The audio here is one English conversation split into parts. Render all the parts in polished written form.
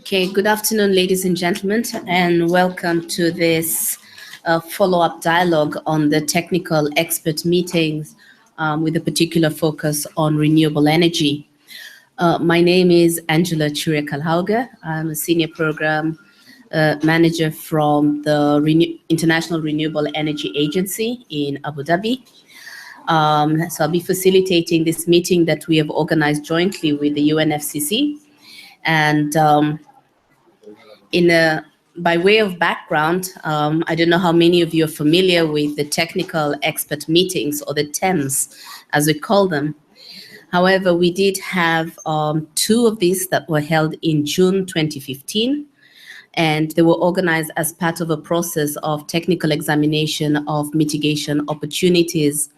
Okay, good afternoon, ladies and gentlemen, and welcome to this follow-up dialogue on the technical expert meetings with a particular focus on renewable energy. My name is Angela Churia-Kalhauge. I'm a senior program manager from the International Renewable Energy Agency in Abu Dhabi. So I'll be facilitating this meeting that we have organized jointly with the UNFCCC. And by way of background, I don't know how many of you are familiar with the technical expert meetings, or the TEMs, as we call them. However, we did have two of these that were held in June 2015, and they were organized as part of a process of technical examination of mitigation opportunities.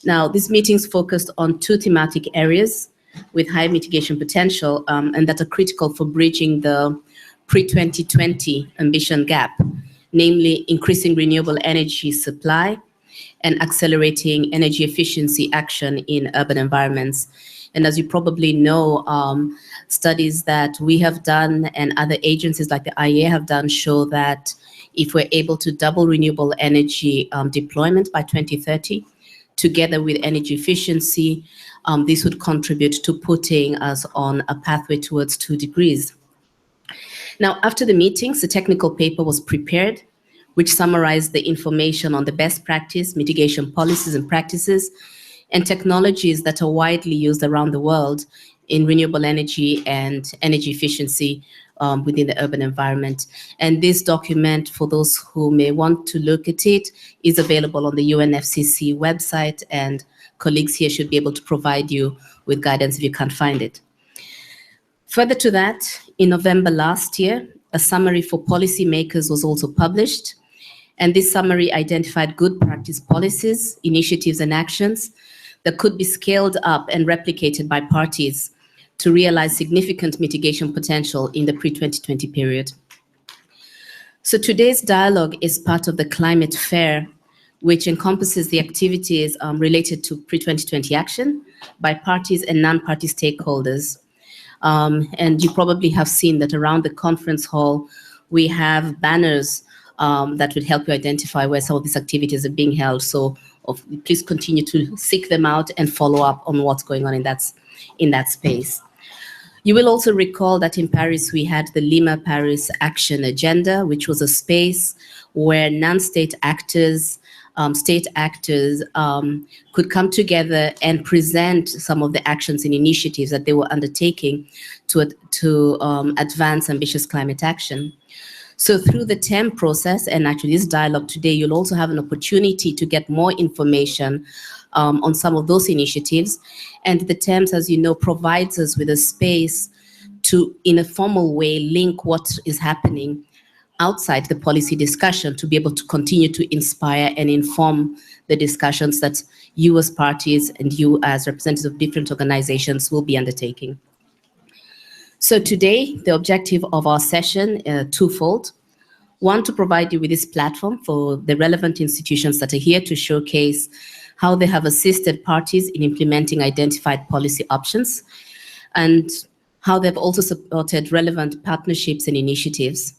Now, these meetings focused on two thematic areas with high mitigation potential and that are critical for bridging the pre-2020 ambition gap, namely increasing renewable energy supply and accelerating energy efficiency action in urban environments. And as you probably know, studies that we have done and other agencies like the IEA have done show that if we're able to double renewable energy deployment by 2030, together with energy efficiency, this would contribute to putting us on a pathway towards 2 degrees. Now, after the meetings, a technical paper was prepared, which summarized the information on the best practice, mitigation policies and practices, and technologies that are widely used around the world in renewable energy and energy efficiency within the urban environment. And this document, for those who may want to look at it, is available on the UNFCCC website, and colleagues here should be able to provide you with guidance if you can't find it. Further to that, in November last year, a summary for policymakers was also published, and this summary identified good practice policies, initiatives, and actions that could be scaled up and replicated by parties to realize significant mitigation potential in the pre-2020 period. So today's dialogue is part of the Climate Fair, which encompasses the activities related to pre-2020 action by parties and non-party stakeholders. And you probably have seen that around the conference hall, we have banners that would help you identify where some of these activities are being held. So please continue to seek them out and follow up on what's going on in that space. You will also recall that in Paris, we had the Lima Paris Action Agenda, which was a space where non-state actors, state actors could come together and present some of the actions and initiatives that they were undertaking to advance ambitious climate action. So through the TEM process, and actually this dialogue today, you'll also have an opportunity to get more information on some of those initiatives. And the TEMs, as you know, provides us with a space to, in a formal way, link what is happening outside the policy discussion to be able to continue to inspire and inform the discussions that you as parties and you as representatives of different organizations will be undertaking. So today, the objective of our session twofold. One, to provide you with this platform for the relevant institutions that are here to showcase how they have assisted parties in implementing identified policy options and how they've also supported relevant partnerships and initiatives,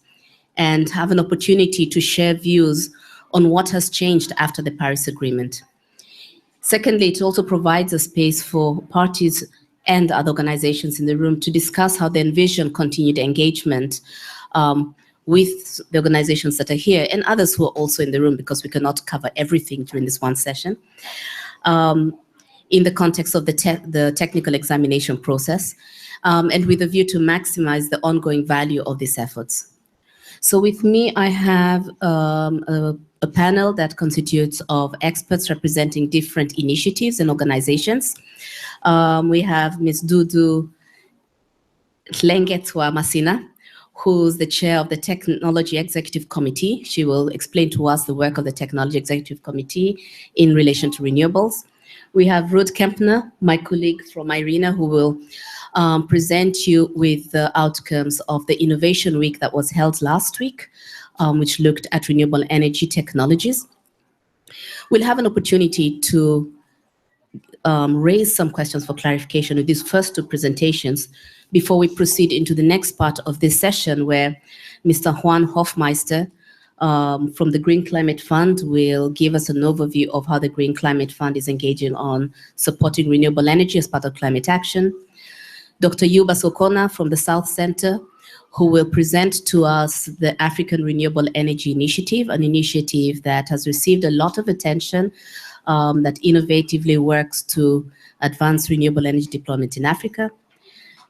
and have an opportunity to share views on what has changed after the Paris Agreement. Secondly, it also provides a space for parties and other organizations in the room to discuss how they envision continued engagement with the organizations that are here and others who are also in the room, because we cannot cover everything during this one session, in the context of the technical examination process, and with a view to maximize the ongoing value of these efforts. So with me, I have a panel that constitutes of experts representing different initiatives and organizations. We have Ms. Dudu Tlengetwa Masina, who's the chair of the Technology Executive Committee. She will explain to us the work of the Technology Executive Committee in relation to renewables. We have Ruth Kempner, my colleague from IRENA, who will present you with the outcomes of the Innovation Week that was held last week, which looked at renewable energy technologies. We'll have an opportunity to raise some questions for clarification with these first two presentations before we proceed into the next part of this session, where Mr. Juan Hofmeister from the Green Climate Fund will give us an overview of how the Green Climate Fund is engaging on supporting renewable energy as part of climate action. Dr. Yuba Sokona from the South Center, who will present to us the African Renewable Energy Initiative, an initiative that has received a lot of attention, that innovatively works to advance renewable energy deployment in Africa.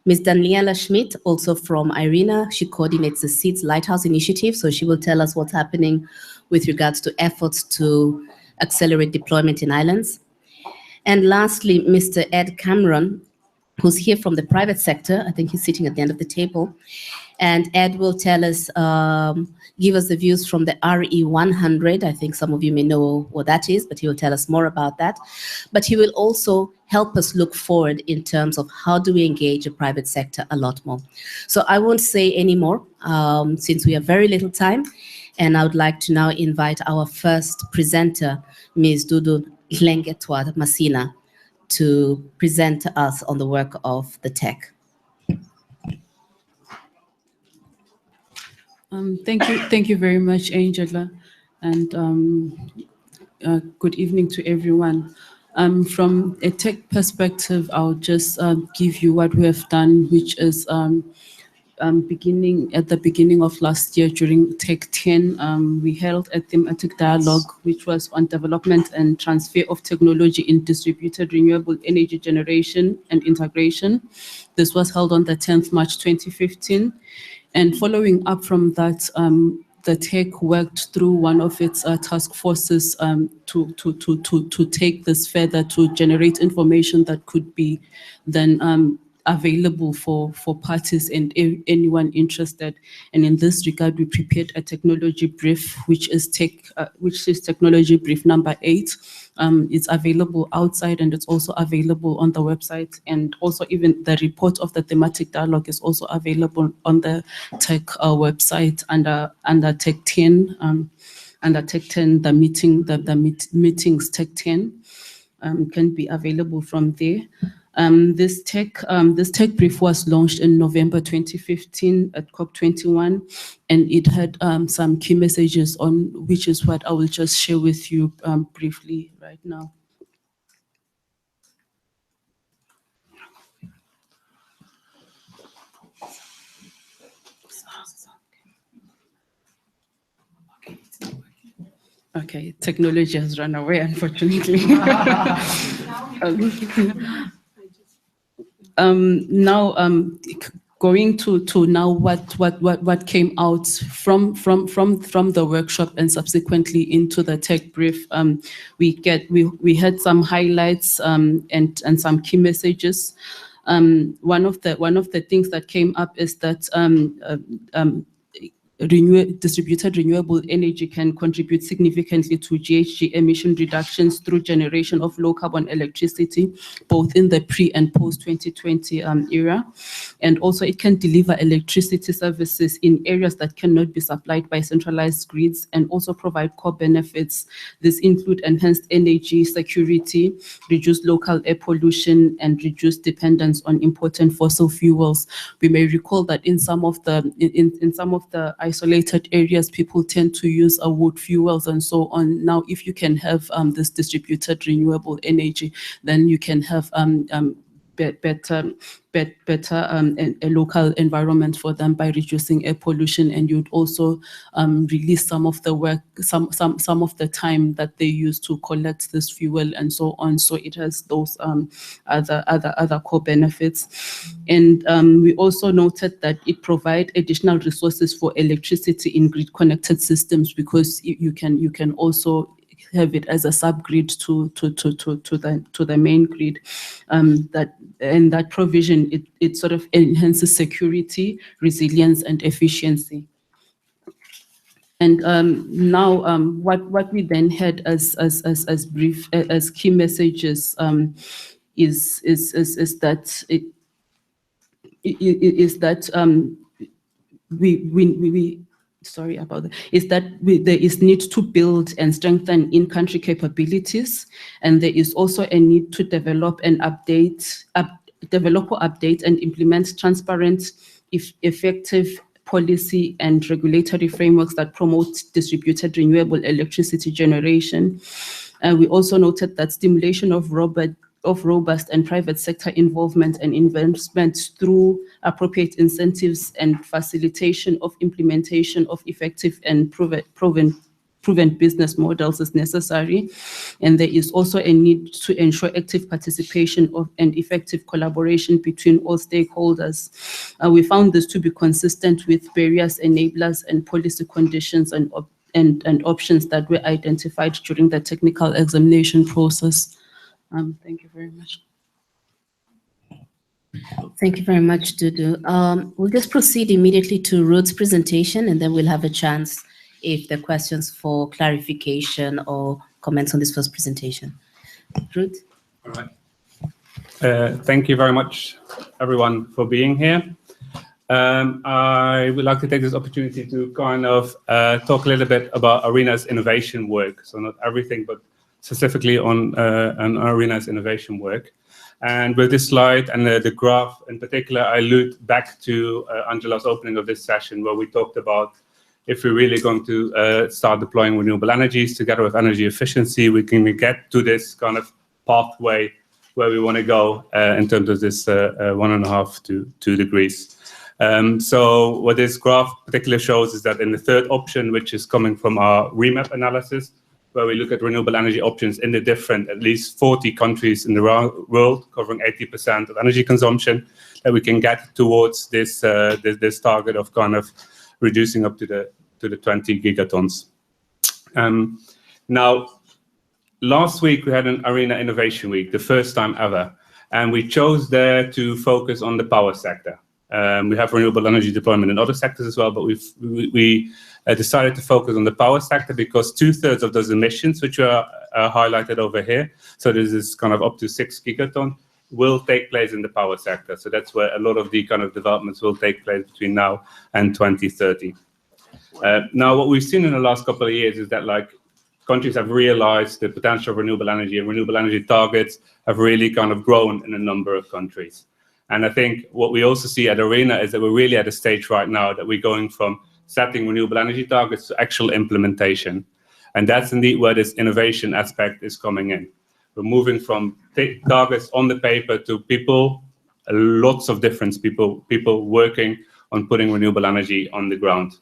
Ms. Daniela Schmidt, also from IRENA, she coordinates the SEEDS Lighthouse Initiative, so she will tell us what's happening with regards to efforts to accelerate deployment in islands. And lastly, Mr. Ed Cameron, who's here from the private sector. I think he's sitting at the end of the table. And Ed will tell us, give us the views from the RE100. I think some of you may know what that is, but he will tell us more about that. But he will also help us look forward in terms of how do we engage the private sector a lot more. So I won't say any more since we have very little time. And I would like to now invite our first presenter, Ms. Dudu Lengetwa Masina, to present to us on the work of the tech. Thank you very much, Angela, and good evening to everyone. From a tech perspective, I'll just give you what we have done, which is at the beginning of last year during Tech 10, we held a thematic dialogue which was on development and transfer of technology in distributed renewable energy generation and integration. This was held on the 10th March 2015. And following up from that, the tech worked through one of its task forces to take this further, to generate information that could be then available for parties and anyone interested. And in this regard, we prepared a technology brief, which is technology brief number 8. It's available outside and it's also available on the website. And also even the report of the thematic dialogue is also available on the tech website under Tech 10. Under Tech 10, the meetings Tech 10 can be available from there. This tech brief was launched in November 2015 at COP21, and it had some key messages on which is what I will just share with you briefly right now. Okay, technology has run away, unfortunately. Going to now what came out from the workshop and subsequently into the tech brief. We had some highlights and some key messages. One of the things that came up is that distributed renewable energy can contribute significantly to GHG emission reductions through generation of low carbon electricity, both in the pre and post 2020 era. And also it can deliver electricity services in areas that cannot be supplied by centralized grids and also provide core benefits. These include enhanced energy security, reduced local air pollution, and reduced dependence on important fossil fuels. We may recall that in some of the isolated areas, people tend to use wood fuels and so on. Now, if you can have this distributed renewable energy, then you can have better a local environment for them by reducing air pollution, and you'd also release some of the work, some of the time that they use to collect this fuel and so on. So it has those other core benefits. And we also noted that it provides additional resources for electricity in grid connected systems, because you can also have it as a subgrid to the main grid. That provision, it sort of enhances security, resilience, and efficiency. And now, what we then had as key messages is that we sorry about that, is that there is need to build and strengthen in-country capabilities, and there is also a need to develop and develop or update and implement transparent, effective policy and regulatory frameworks that promote distributed renewable electricity generation. We also noted that stimulation of robust and private sector involvement and investment through appropriate incentives and facilitation of implementation of effective and proven business models is necessary. And there is also a need to ensure active participation of and effective collaboration between all stakeholders. We found this to be consistent with various enablers and policy conditions and options that were identified during the technical examination process. Thank you very much. Thank you very much, Dudu. We'll just proceed immediately to Ruth's presentation, and then we'll have a chance if there are questions for clarification or comments on this first presentation. Ruth? All right. Thank you very much, everyone, for being here. I would like to take this opportunity to kind of talk a little bit about IRENA's innovation work. So not everything, but specifically on IRENA's innovation work. And with this slide and the graph in particular, I allude back to Angela's opening of this session, where we talked about if we're really going to start deploying renewable energies together with energy efficiency, we can get to this kind of pathway where we want to go in terms of this 1.5 to 2 degrees. So what this graph particularly shows is that in the third option, which is coming from our remap analysis, where we look at renewable energy options in the different, at least 40 countries in the world, covering 80% of energy consumption, that we can get towards this this target of kind of reducing up to the 20 gigatons. Now, last week we had an IRENA Innovation Week, the first time ever, and we chose there to focus on the power sector. We have renewable energy deployment in other sectors as well, but we decided to focus on the power sector because 2/3 of those emissions, which are highlighted over here, so this is kind of up to 6 gigaton, will take place in the power sector. So that's where a lot of the kind of developments will take place between now and 2030. Now, what we've seen in the last couple of years is that like countries have realized the potential of renewable energy, and renewable energy targets have really kind of grown in a number of countries. And I think what we also see at IRENA is that we're really at a stage right now that we're going from setting renewable energy targets to actual implementation. And that's indeed where this innovation aspect is coming in. We're moving from targets on the paper to people, lots of different people working on putting renewable energy on the ground.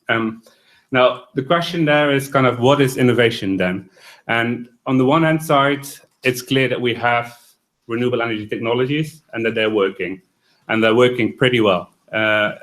Now, the question there is kind of what is innovation then? And on the one hand side, it's clear that we have renewable energy technologies and that they're working. And they're working pretty well,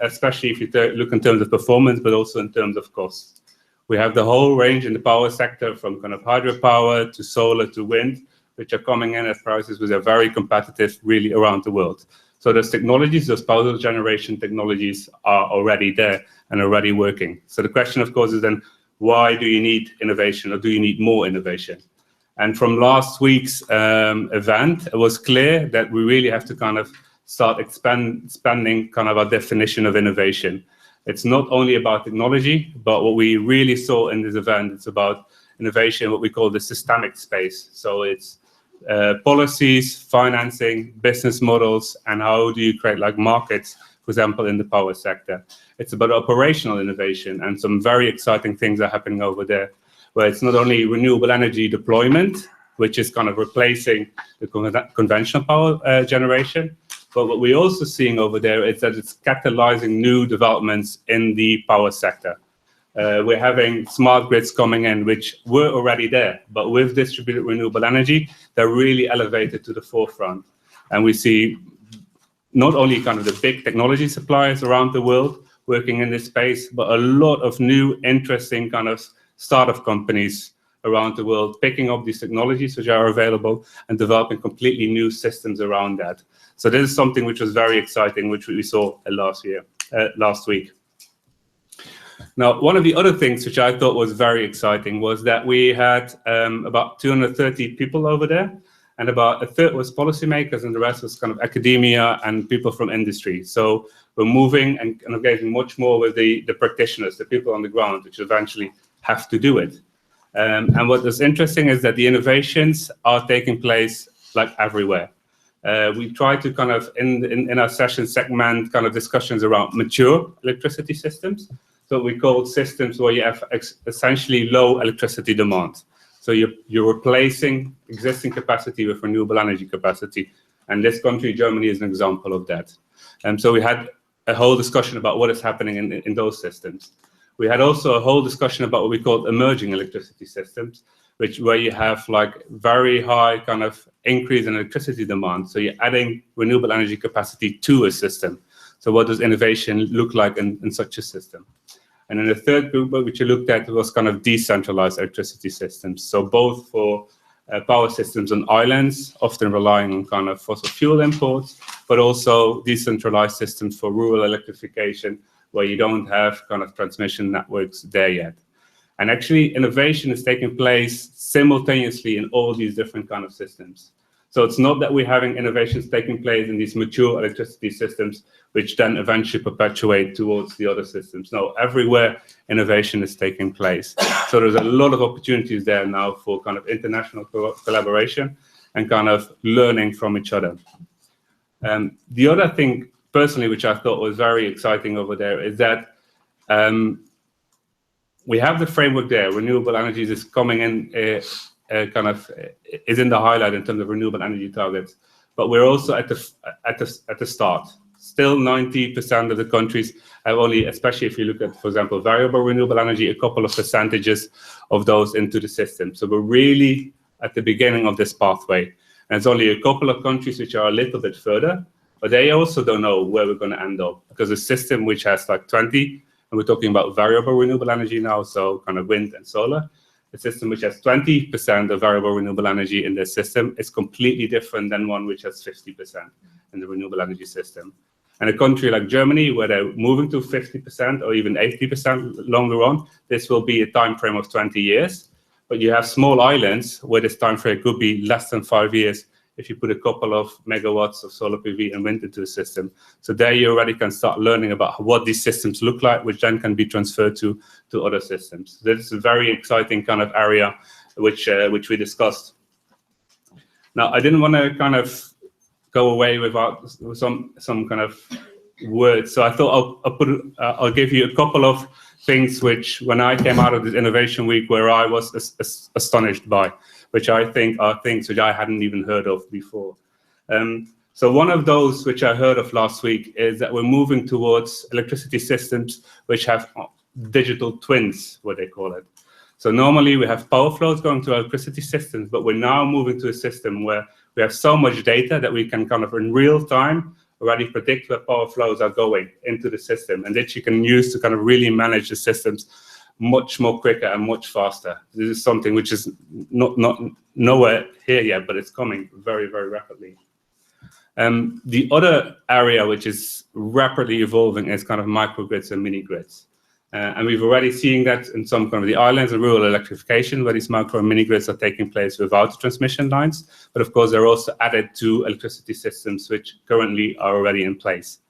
especially if you look in terms of performance, but also in terms of cost. We have the whole range in the power sector from kind of hydropower to solar to wind, which are coming in at prices which are very competitive really around the world. So those technologies, those power generation technologies are already there and already working. So the question, of course, is then why do you need innovation or do you need more innovation? And from last week's event, it was clear that we really have to kind of start expanding kind of our definition of innovation. It's not only about technology, but what we really saw in this event, it's about innovation, what we call the systemic space. So it's policies, financing, business models, and how do you create like markets, for example, in the power sector. It's about operational innovation, and some very exciting things are happening over there, where it's not only renewable energy deployment, which is kind of replacing the conventional power generation, but what we're also seeing over there is that it's catalyzing new developments in the power sector. We're having smart grids coming in, which were already there, but with distributed renewable energy, they're really elevated to the forefront. And we see not only kind of the big technology suppliers around the world working in this space, but a lot of new, interesting kind of startup companies around the world picking up these technologies which are available and developing completely new systems around that. So this is something which was very exciting, which we saw last week. Now, one of the other things which I thought was very exciting was that we had about 230 people over there, and about a third was policymakers, and the rest was kind of academia and people from industry. So we're moving and engaging much more with the practitioners, the people on the ground, which eventually have to do it. And what is interesting is that the innovations are taking place like everywhere. We try to kind of, in our session, segment kind of discussions around mature electricity systems. So we call systems where you have essentially low electricity demand. So you're replacing existing capacity with renewable energy capacity. And this country, Germany, is an example of that. So we had a whole discussion about what is happening in those systems. We had also a whole discussion about what we call emerging electricity systems, where you have like very high kind of increase in electricity demand. So you're adding renewable energy capacity to a system. So what does innovation look like in such a system? And then the third group which you looked at was kind of decentralized electricity systems. So both for power systems on islands, often relying on kind of fossil fuel imports, but also decentralized systems for rural electrification, where you don't have kind of transmission networks there yet. And actually, innovation is taking place simultaneously in all these different kind of systems. So it's not that we're having innovations taking place in these mature electricity systems, which then eventually perpetuate towards the other systems. No, everywhere innovation is taking place. So there's a lot of opportunities there now for kind of international collaboration and kind of learning from each other. The other thing, personally, which I thought was very exciting over there is that we have the framework there. Renewable energies is coming in, is in the highlight in terms of renewable energy targets. But we're also at the start. Still, 90% of the countries have only, especially if you look at, for example, variable renewable energy, a couple of percentages of those into the system. So we're really at the beginning of this pathway. And it's only a couple of countries which are a little bit further, but they also don't know where we're going to end up, because a system which has like 20, and we're talking about variable renewable energy now, so kind of wind and solar. A system which has 20% of variable renewable energy in the system is completely different than one which has 50% in the renewable energy system. And a country like Germany, where they're moving to 50% or even 80% longer on, this will be a time frame of 20 years. But you have small islands where this time frame could be less than 5 years if you put a couple of megawatts of solar PV and wind into the system. So there you already can start learning about what these systems look like, which then can be transferred to other systems. This is a very exciting kind of area which we discussed. Now, I didn't want to kind of go away without some kind of words. So I thought I'll give you a couple of things which, when I came out of this Innovation Week, where I was astonished by, which I think are things which I hadn't even heard of before. So one of those which I heard of last week is that we're moving towards electricity systems which have digital twins, what they call it. So normally we have power flows going to electricity systems, but we're now moving to a system where we have so much data that we can kind of in real time already predict where power flows are going into the system, and that you can use to kind of really manage the systems much more quicker and much faster. This is something which is not nowhere here yet, but it's coming very, very rapidly. The other area which is rapidly evolving is kind of microgrids and mini grids. And we've already seen that in some kind of the islands and rural electrification, where these micro and mini grids are taking place without the transmission lines. But of course, they're also added to electricity systems which currently are already in place.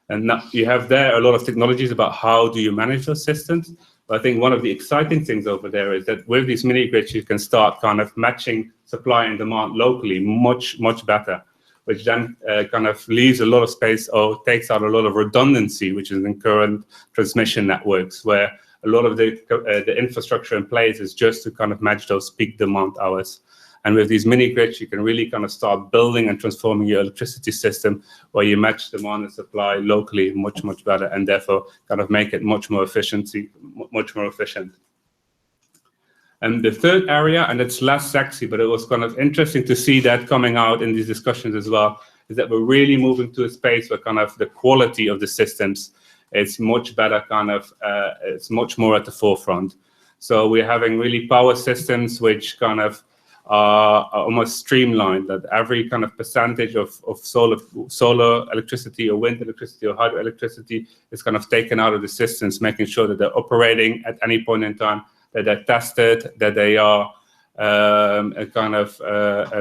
And now you have there a lot of technologies about how do you manage those systems. But I think one of the exciting things over there is that with these mini grids, you can start kind of matching supply and demand locally much, much better, which then kind of leaves a lot of space or takes out a lot of redundancy, which is in current transmission networks, where a lot of the infrastructure in place is just to kind of match those peak demand hours. And with these mini grids, you can really kind of start building and transforming your electricity system where you match demand and supply locally much, much better, and therefore kind of make it much more efficient. And the third area, and it's less sexy, but it was kind of interesting to see that coming out in these discussions as well, is that we're really moving to a space where kind of the quality of the systems is much better, kind of, it's much more at the forefront. So we're having really power systems which kind of are almost streamlined, that every kind of percentage of solar electricity or wind electricity or hydroelectricity is kind of taken out of the systems, making sure that they're operating at any point in time, that they're tested, that they are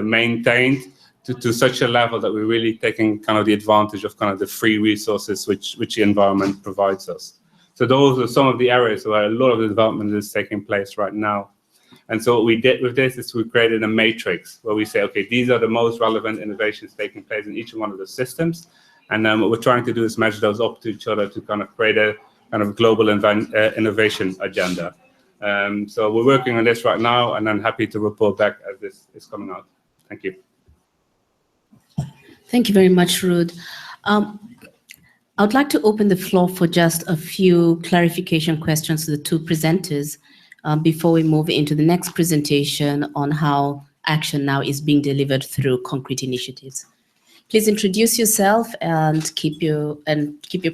maintained to such a level that we're really taking kind of the advantage of kind of the free resources which the environment provides us. So those are some of the areas where a lot of the development is taking place right now. And so what we did with this is we created a matrix where we say, okay, these are the most relevant innovations taking place in each one of the systems. And then what we're trying to do is measure those up to each other to kind of create a kind of global innovation agenda. So we're working on this right now, and I'm happy to report back as this is coming out. Thank you. Thank you very much, Ruud. I would like to open the floor for just a few clarification questions to the two presenters before we move into the next presentation on how action now is being delivered through concrete initiatives. Please introduce yourself and keep your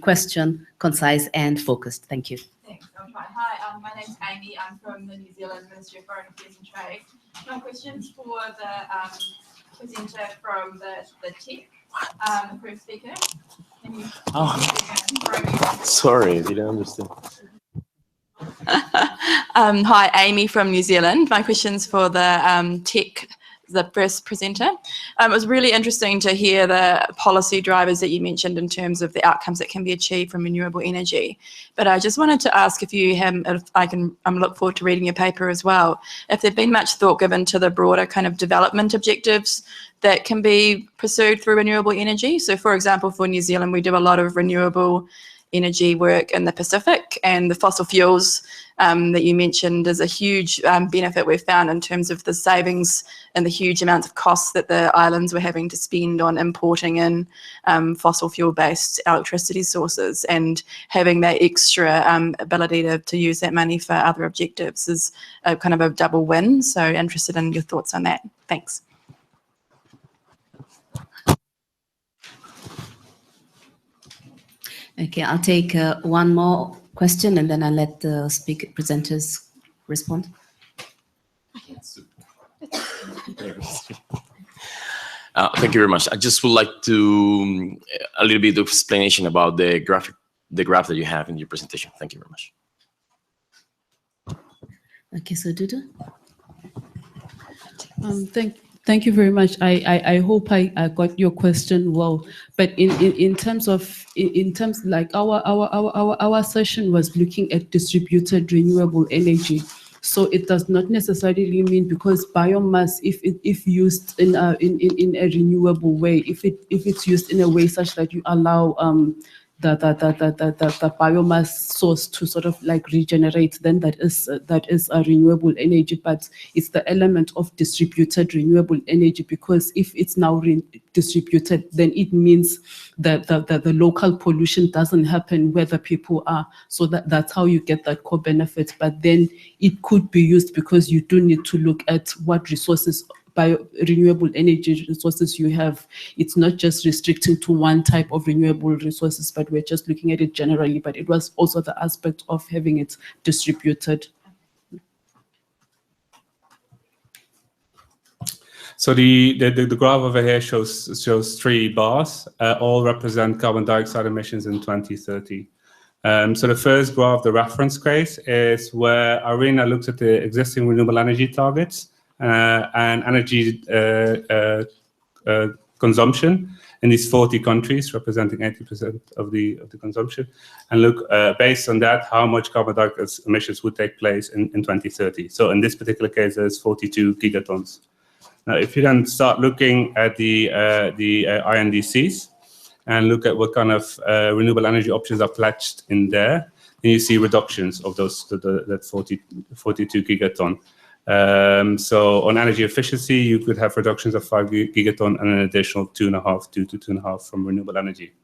question concise and focused. Thank you. Thanks. I'm fine. Hi, my name's Amy. I'm from the New Zealand Ministry of Foreign Affairs and Trade. My question's for the presenter from the TEM, the first speaker. Can you sorry, I didn't understand. Hi, Amy from New Zealand. My question's for the the first presenter. It was really interesting to hear the policy drivers that you mentioned in terms of the outcomes that can be achieved from renewable energy. But I just wanted to ask if you have, if I can look forward to reading your paper as well, if there'd been much thought given to the broader kind of development objectives that can be pursued through renewable energy. So for example, for New Zealand, we do a lot of renewable energy work in the Pacific, and the fossil fuels that you mentioned is a huge benefit we've found in terms of the savings and the huge amounts of costs that the islands were having to spend on importing in fossil fuel-based electricity sources, and having that extra ability to use that money for other objectives is a kind of a double win. So interested in your thoughts on that. Thanks. Okay, I'll take one more question and then I'll let the presenters respond. Thank you very much. I just would like to a little bit of explanation about the graph that you have in your presentation. Thank you very much. Okay, so Dudu. Thank you very much. I hope I got your question well. But in terms like our session was looking at distributed renewable energy. So it does not necessarily mean because biomass, if used in a renewable way, if it's used in a way such that you allow the biomass source to sort of like regenerate, then that is a renewable energy. But it's the element of distributed renewable energy, because if it's now distributed, then it means that the local pollution doesn't happen where the people are. So that's how you get that core benefit. But then it could be used, because you do need to look at what resources, renewable energy resources you have. It's not just restricting to one type of renewable resources, but we're just looking at it generally. But it was also the aspect of having it distributed. So the graph over here shows 3 bars, all represent carbon dioxide emissions in 2030. So the first graph, the reference case, is where IRENA looks at the existing renewable energy targets and energy consumption in these 40 countries, representing 80% of the consumption, and look based on that how much carbon dioxide emissions would take place in 2030. So in this particular case, there's 42 gigatons. Now, if you then start looking at the INDCs and look at what kind of renewable energy options are pledged in there, then you see reductions of those that 42 gigaton. So on energy efficiency, you could have reductions of 5 gigaton and an additional 2.5 from renewable energy.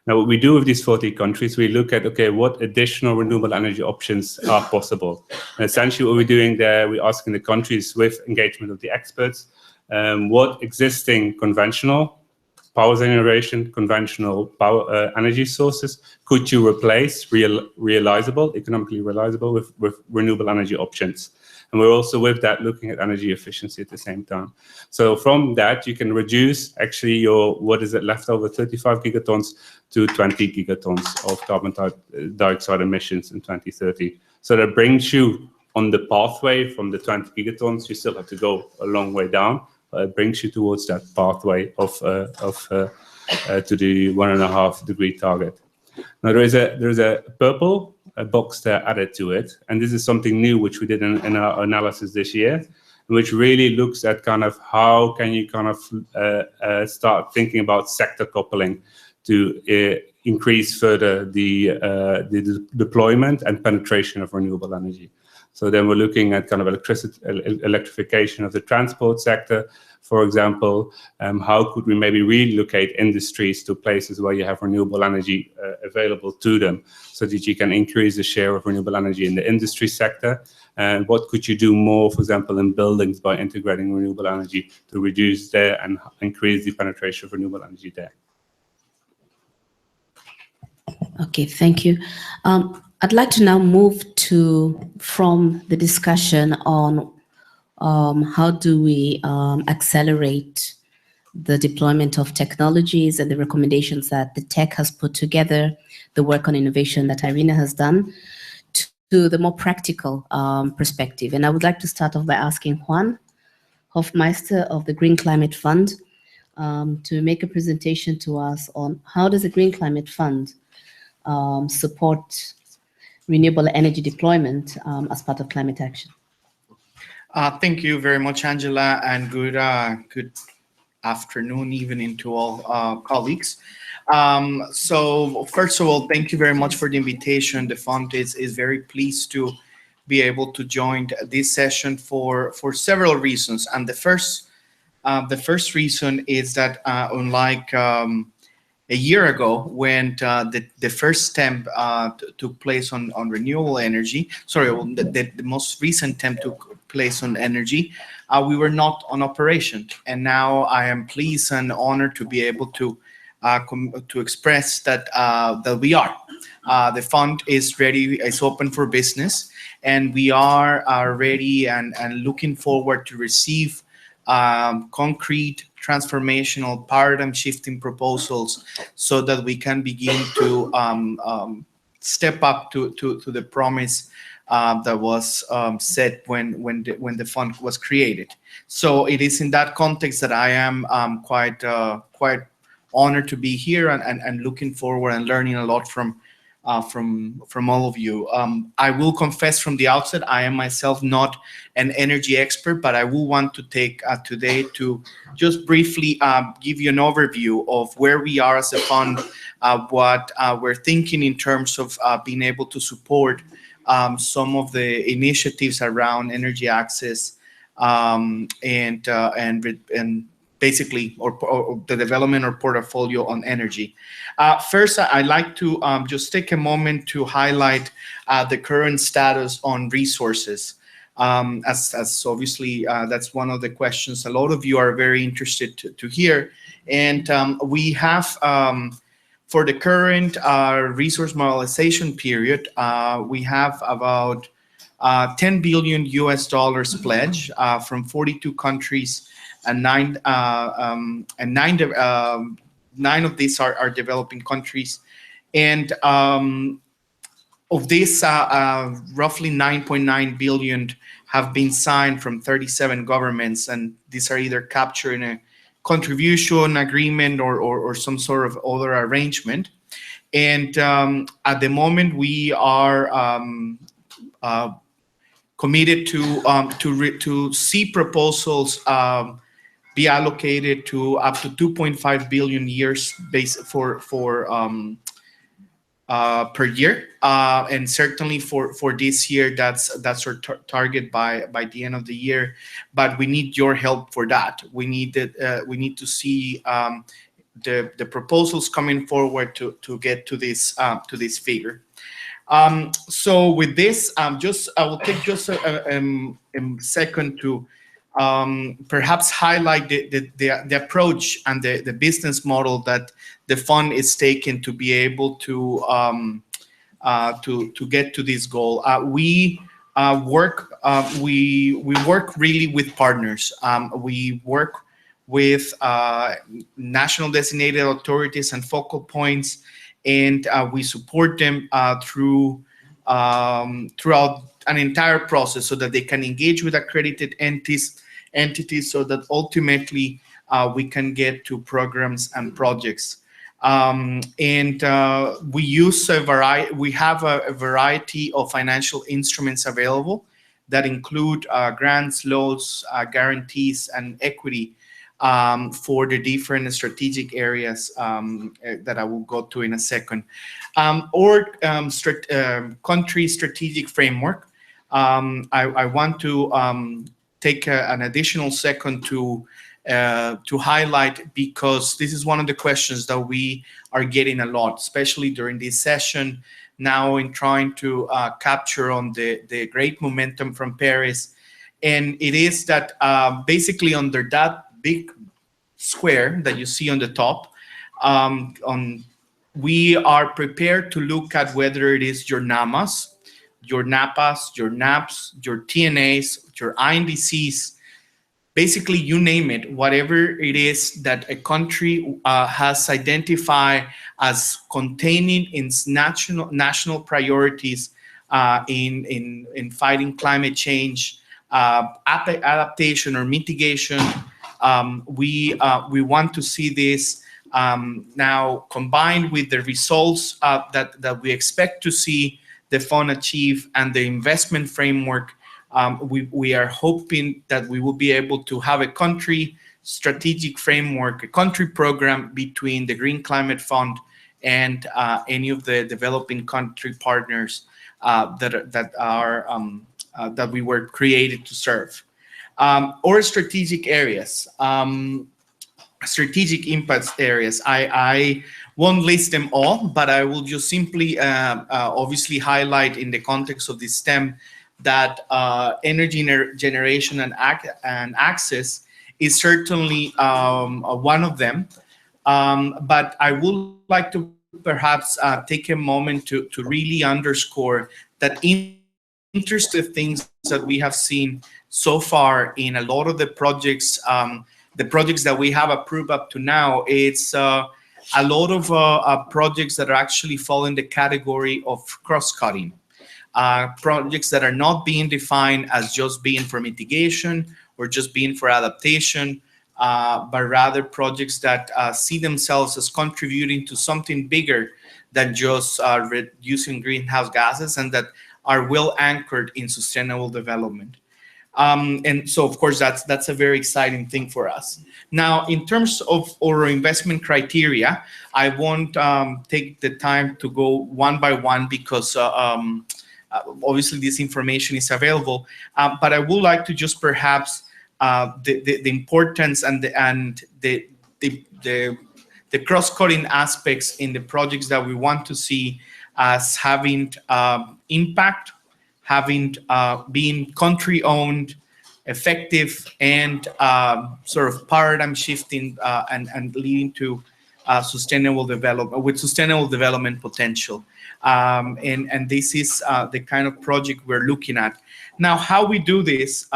Now, what we do with these 40 countries, we look at, okay, what additional renewable energy options are possible. And essentially what we're doing there, we're asking the countries with engagement of the experts, what existing conventional power generation, conventional power energy sources could you replace economically realizable with renewable energy options. And we're also with that looking at energy efficiency at the same time. So from that, you can reduce actually your, what is it left over, 35 gigatons to 20 gigatons of carbon dioxide emissions in 2030. So that brings you on the pathway from the 20 gigatons. You still have to go a long way down, but it brings you towards that pathway to the 1.5 degree target. Now there is a purple box there added to it, and this is something new which we did in our analysis this year, which really looks at kind of how can you kind of start thinking about sector coupling to increase further the deployment and penetration of renewable energy. So then we're looking at kind of electrification of the transport sector, for example. How could we maybe relocate industries to places where you have renewable energy available to them, so that you can increase the share of renewable energy in the industry sector? And what could you do more, for example, in buildings by integrating renewable energy to reduce there and increase the penetration of renewable energy there? Okay, thank you. I'd like to now move from the discussion on how do we accelerate the deployment of technologies and the recommendations that the tech has put together, the work on innovation that IRENA has done, to the more practical perspective. And I would like to start off by asking Juan Hofmeister of the Green Climate Fund to make a presentation to us on how does the Green Climate Fund support renewable energy deployment as part of climate action. Thank you very much, Angela, and good afternoon, evening to all colleagues. So first of all, thank you very much for the invitation. The fund is very pleased to be able to join this session for several reasons. And the first reason is that unlike a year ago, when the first TEM took place on renewable energy, the most recent TEM took place on energy, we were not on operation. And now I am pleased and honored to be able to express that that we are. The fund is ready, is open for business, and we are ready and looking forward to receive concrete, transformational, paradigm-shifting proposals, so that we can begin to step up to the promise that was set when the fund was created. So it is in that context that I am quite honored to be here and looking forward and learning a lot from all of you. I will confess from the outset, I am myself not an energy expert, but I will want to take today to just briefly give you an overview of where we are as a fund, what we're thinking in terms of being able to support some of the initiatives around energy access and basically or the development or portfolio on energy. First, I'd like to just take a moment to highlight the current status on resources. As obviously that's one of the questions a lot of you are very interested to hear. And we have, for the current resource mobilization period, we have about $10 billion pledge from 42 countries, and nine of these are developing countries. And of this, roughly 9.9 billion have been signed from 37 governments, and these are either captured in a contribution agreement or some sort of other arrangement. And at the moment, we are committed to see proposals be allocated to up to 2.5 billion years per year, and certainly for this year, that's our target by the end of the year. But we need your help for that. We need to see the proposals coming forward to get to this figure. So with this, I will take just a second to perhaps highlight the approach and the business model that the fund is taking to be able to get to this goal. We work really with partners. We work with national designated authorities and focal points, and we support them through throughout an entire process so that they can engage with accredited entities so that ultimately we can get to programs and projects. We use we have a variety of financial instruments available that include grants, loans, guarantees, and equity for the different strategic areas that I will go to in a second. Country strategic framework. I want to take an additional second to highlight, because this is one of the questions that we are getting a lot, especially during this session now, in trying to capture on the great momentum from Paris. And it is that basically under that big square that you see on the top, we are prepared to look at whether it is your NAMAs, your NAPAs, your NAPs, your TNAs, your INDCs, basically you name it, whatever it is that a country has identified as containing its national priorities in fighting climate change, adaptation or mitigation. We want to see this now combined with the results that we expect to see the fund achieve and the investment framework. We are hoping that we will be able to have a country strategic framework, a country program between the Green Climate Fund and any of the developing country partners that we were created to serve. Or strategic areas, strategic impact areas. I won't list them all, but I will just simply obviously highlight in the context of this TEM that energy generation and access is certainly one of them. But I would like to perhaps take a moment to really underscore that interesting things that we have seen so far in a lot of the projects that we have approved up to now. It's a lot of projects that are actually fall in the category of cross-cutting. Projects that are not being defined as just being for mitigation or just being for adaptation, but rather projects that see themselves as contributing to something bigger than just reducing greenhouse gases, and that are well anchored in sustainable development. And so, of course, that's a very exciting thing for us. Now, in terms of our investment criteria, I won't take the time to go one by one because obviously this information is available. But I would like to just perhaps the importance and the cross-cutting aspects in the projects that we want to see as having impact, having being country-owned, effective, and sort of paradigm shifting and leading to sustainable development with sustainable development potential. And this is the kind of project we're looking at. Now, how we do this,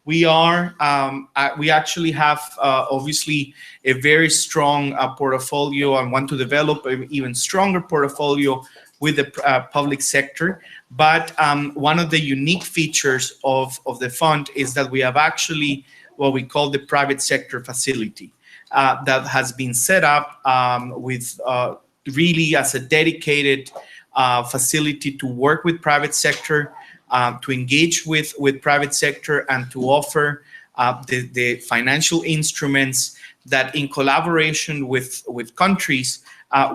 we actually have obviously a very strong portfolio and want to develop an even stronger portfolio with the public sector. But one of the unique features of the fund is that we have actually what we call the private sector facility that has been set up with really as a dedicated facility to work with private sector, to engage with private sector, and to offer the financial instruments that in collaboration with countries,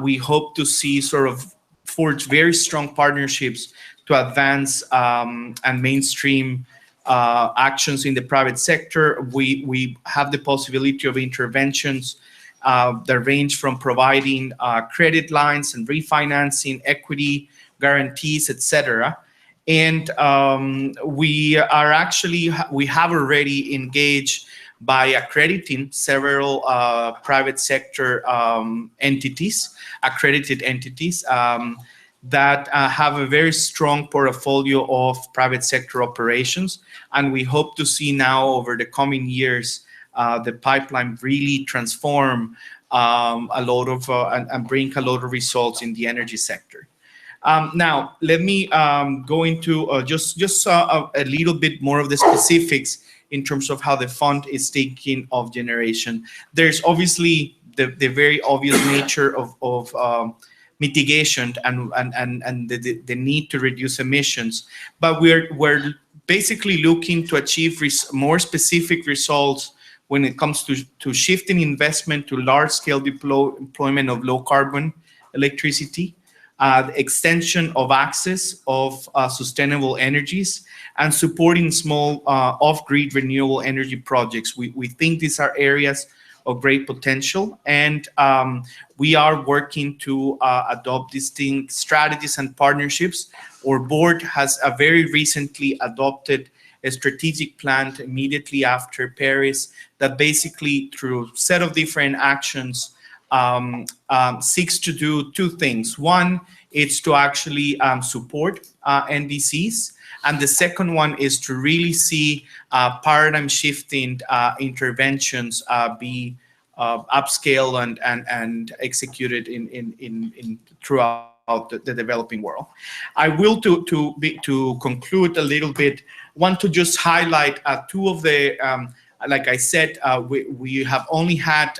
we hope to see sort of forge very strong partnerships to advance and mainstream actions in the private sector. We have the possibility of interventions that range from providing credit lines and refinancing, equity, guarantees, etc. And we have already engaged by accrediting several private sector accredited entities that have a very strong portfolio of private sector operations. And we hope to see now over the coming years the pipeline really transform a lot of and bring a lot of results in the energy sector. Now, let me go into just a little bit more of the specifics in terms of how the fund is thinking of generation. There's obviously the very obvious nature of mitigation and the need to reduce emissions, but we're basically looking to achieve more specific results when it comes to shifting investment to large-scale deployment of low-carbon electricity, the extension of access of sustainable energies, and supporting small off-grid renewable energy projects. We think these are areas of great potential, and we are working to adopt distinct strategies and partnerships. Our board has very recently adopted a strategic plan immediately after Paris that basically, through a set of different actions, seeks to do two things. One is to actually support NDCs, and the second one is to really see paradigm shifting interventions be upscale and executed in throughout the developing world. I will to conclude a little bit, want to just highlight two of the like I said, we have only had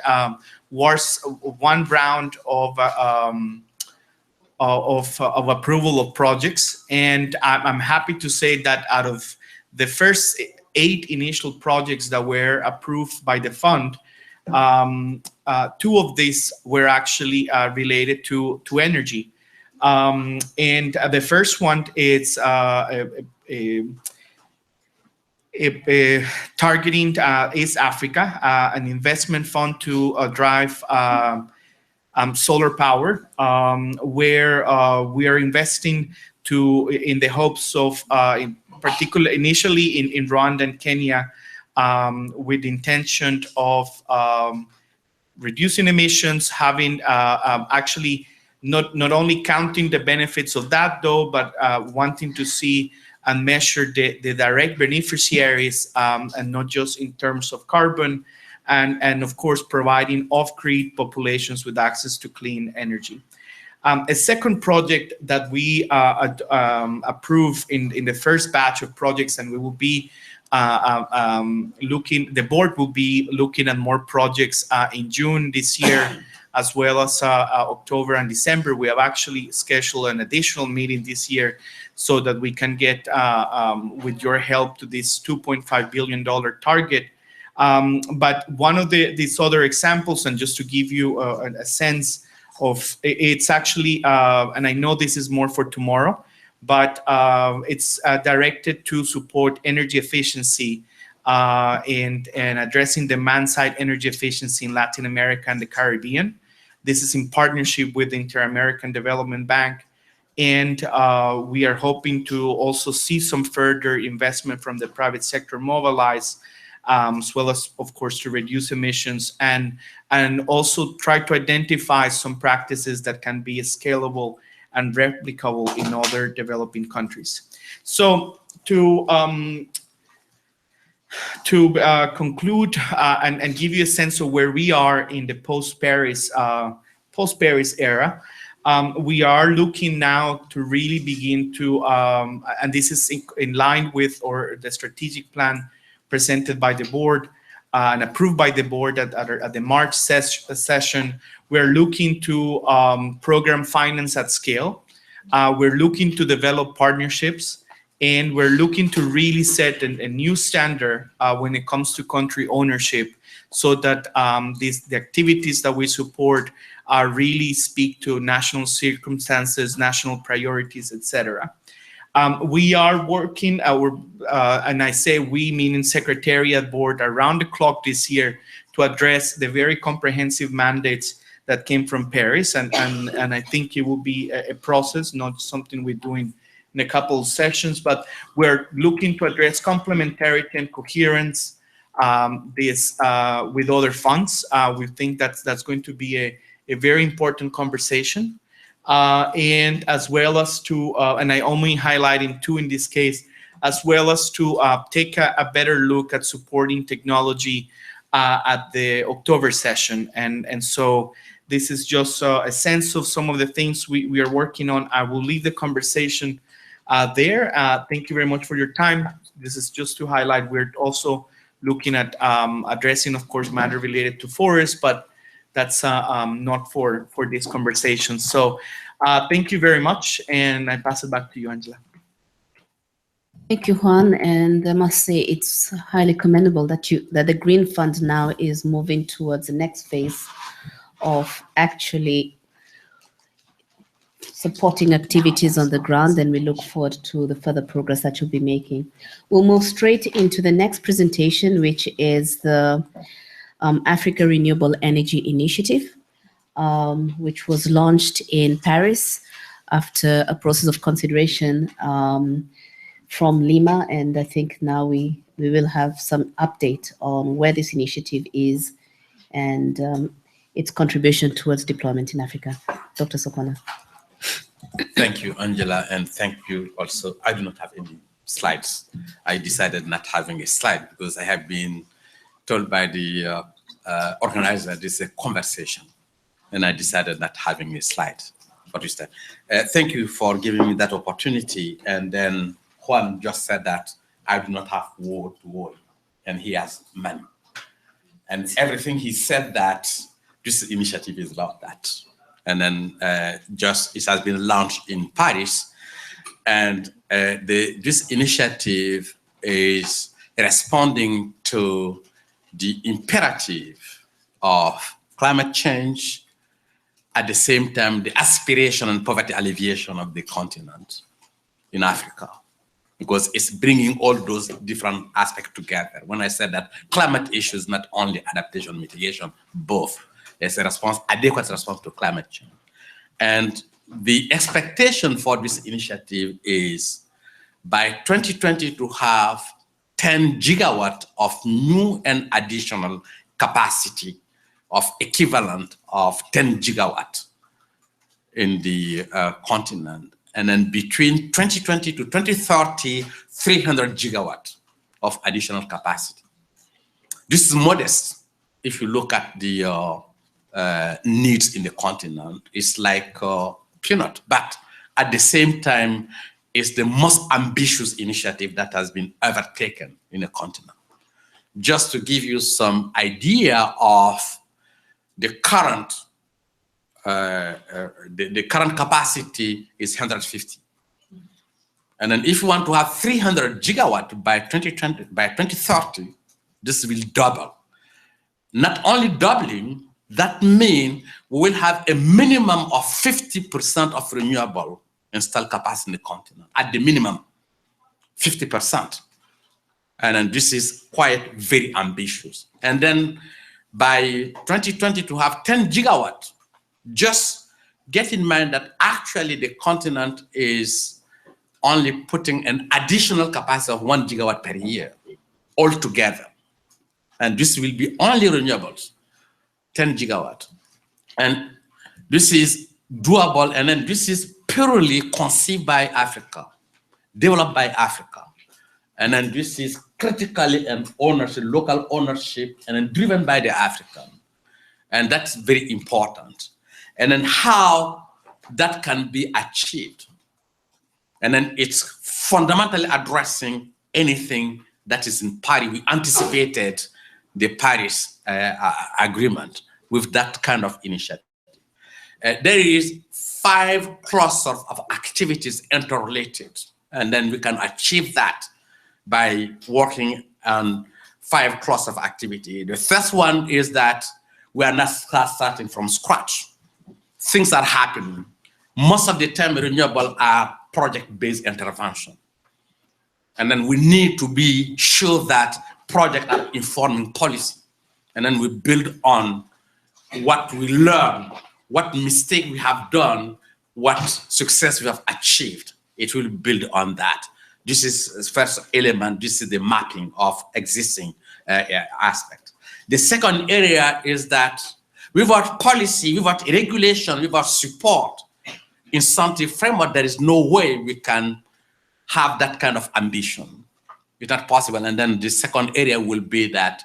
one round of approval of projects, and I'm happy to say that out of the first 8 initial projects that were approved by the fund, 2 of these were actually related to energy. And the first one is targeting East Africa, an investment fund to drive solar power, where we are investing in the hopes of, in particular, initially in Rwanda and Kenya, with the intention of reducing emissions, having actually not only counting the benefits of that though, but wanting to see and measure the direct beneficiaries, and not just in terms of carbon, and of course providing off-grid populations with access to clean energy. A second project that we approve in the first batch of projects, and we will be the board will be looking at more projects in June this year, as well as October and December. We have actually scheduled an additional meeting this year so that we can get, with your help, to this $2.5 billion target. But one of these other examples, and just to give you a sense of, it's actually, and I know this is more for tomorrow, but it's directed to support energy efficiency and addressing demand-side energy efficiency in Latin America and the Caribbean. This is in partnership with the Inter-American Development Bank, and we are hoping to also see some further investment from the private sector mobilized, as well as, of course, to reduce emissions and also try to identify some practices that can be scalable and replicable in other developing countries. So to conclude and give you a sense of where we are in the post-Paris era, we are looking now to really begin to, and this is in line with the strategic plan presented by the board and approved by the board at the March session. We're looking to program finance at scale. We're looking to develop partnerships, and we're looking to really set a new standard when it comes to country ownership, so that the activities that we support really speak to national circumstances, national priorities, etc. We are working, and I say we, meaning Secretariat Board, around the clock this year to address the very comprehensive mandates that came from Paris, and I think it will be a process, not something we're doing in a couple of sessions, but we're looking to address complementarity and coherence with other funds. We think that's going to be a very important conversation, and as well as to, and I only highlighting 2 in this case, as well as to take a better look at supporting technology at the October session, and so This is just a sense of some of the things we are working on. I will leave the conversation there. Thank you very much for your time. This is just to highlight we're also looking at addressing, of course, matter related to forests, but that's not for this conversation. So thank you very much, and I pass it back to you, Angela. Thank you, Juan, and I must say it's highly commendable that the Green Fund now is moving towards the next phase of actually supporting activities on the ground, and we look forward to the further progress that you'll be making. We'll move straight into the next presentation, which is the Africa Renewable Energy Initiative, which was launched in Paris after a process of consideration from Lima, and I think now we will have some update on where this initiative is and its contribution towards deployment in Africa. Dr. Sokona. Thank you, Angela, and thank you also. I do not have any slides. I decided not having a slide because I have been told by the organizer this is a conversation, and I decided not having a slide for this time. Thank you for giving me that opportunity, and then Juan just said that I do not have word to word, and he has money. And everything he said that this initiative is about that. And then it has been launched in Paris. And this initiative is responding to the imperative of climate change, at the same time, the aspiration and poverty alleviation of the continent in Africa, because it's bringing all those different aspects together. When I said that climate issues, not only adaptation, mitigation, both. There's a response, adequate response to climate change. And the expectation for this initiative is by 2020 to have 10 gigawatt of new and additional capacity of equivalent of 10 gigawatt in the continent. And then between 2020 to 2030, 300 gigawatt of additional capacity. This is modest. If you look at the needs in the continent, it's like peanut, but at the same time, it's the most ambitious initiative that has been ever taken in a continent. Just to give you some idea of the current the current capacity is 150. And then if you want to have 300 gigawatt by 2030, this will double. Not only doubling, that means we will have a minimum of 50% of renewable installed capacity in the continent, at the minimum, 50%. And then this is quite very ambitious. And then by 2020 to have 10 gigawatt, just get in mind that actually the continent is only putting an additional capacity of 1 gigawatt per year altogether. And this will be only renewables, 10 gigawatt. And this is doable, and then this is purely conceived by Africa, developed by Africa. And then this is critically an ownership, local ownership, and then driven by the African. And that's very important. And then how that can be achieved. And then it's fundamentally addressing anything that is in Paris. We anticipated the Paris agreement with that kind of initiative. There is 5 clusters of activities interrelated, and then we can achieve that by working on 5 clusters of activity. The first one is that we are not starting from scratch. Things are happening. Most of the time, renewable are project-based intervention. And then we need to be sure that projects are informing policy. And then we build on what we learn, what mistake we have done, what success we have achieved. It will build on that. This is the first element. This is the mapping of existing aspect. The second area is that without policy, without regulation, without support, incentive framework, there is no way we can have that kind of ambition. It's not possible. And then the second area will be that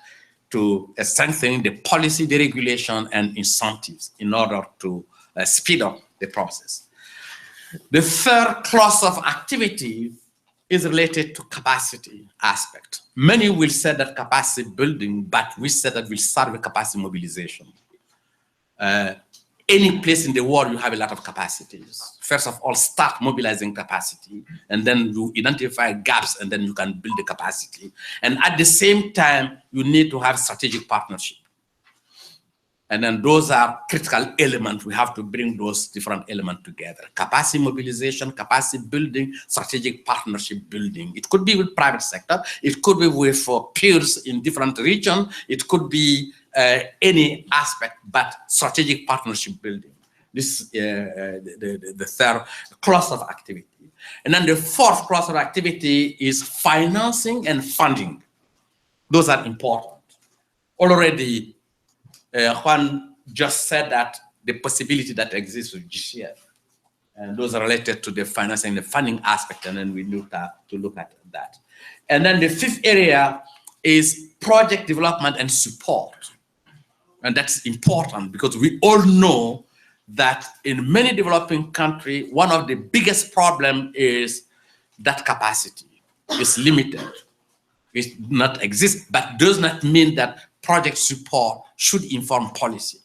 to strengthening the policy, the regulation, and incentives in order to speed up the process. The third class of activity is related to capacity aspect. Many will say that capacity building, but we said that we'll start with capacity mobilization. Any place in the world, you have a lot of capacities. First of all, start mobilizing capacity, and then you identify gaps, and then you can build the capacity. And at the same time, you need to have strategic partnership. And then those are critical elements. We have to bring those different elements together. Capacity mobilization, capacity building, strategic partnership building. It could be with private sector. It could be with peers in different regions. It could be any aspect, but strategic partnership building. This is the third class of activity. And then the fourth class of activity is financing and funding. Those are important. Already, Juan just said that the possibility that exists with GCF, and those are related to the financing and the funding aspect, and then we look at that. And then the fifth area is project development and support. And that's important because we all know that in many developing countries, one of the biggest problems is that capacity is limited. It does not exist, but does not mean that project support should inform policy.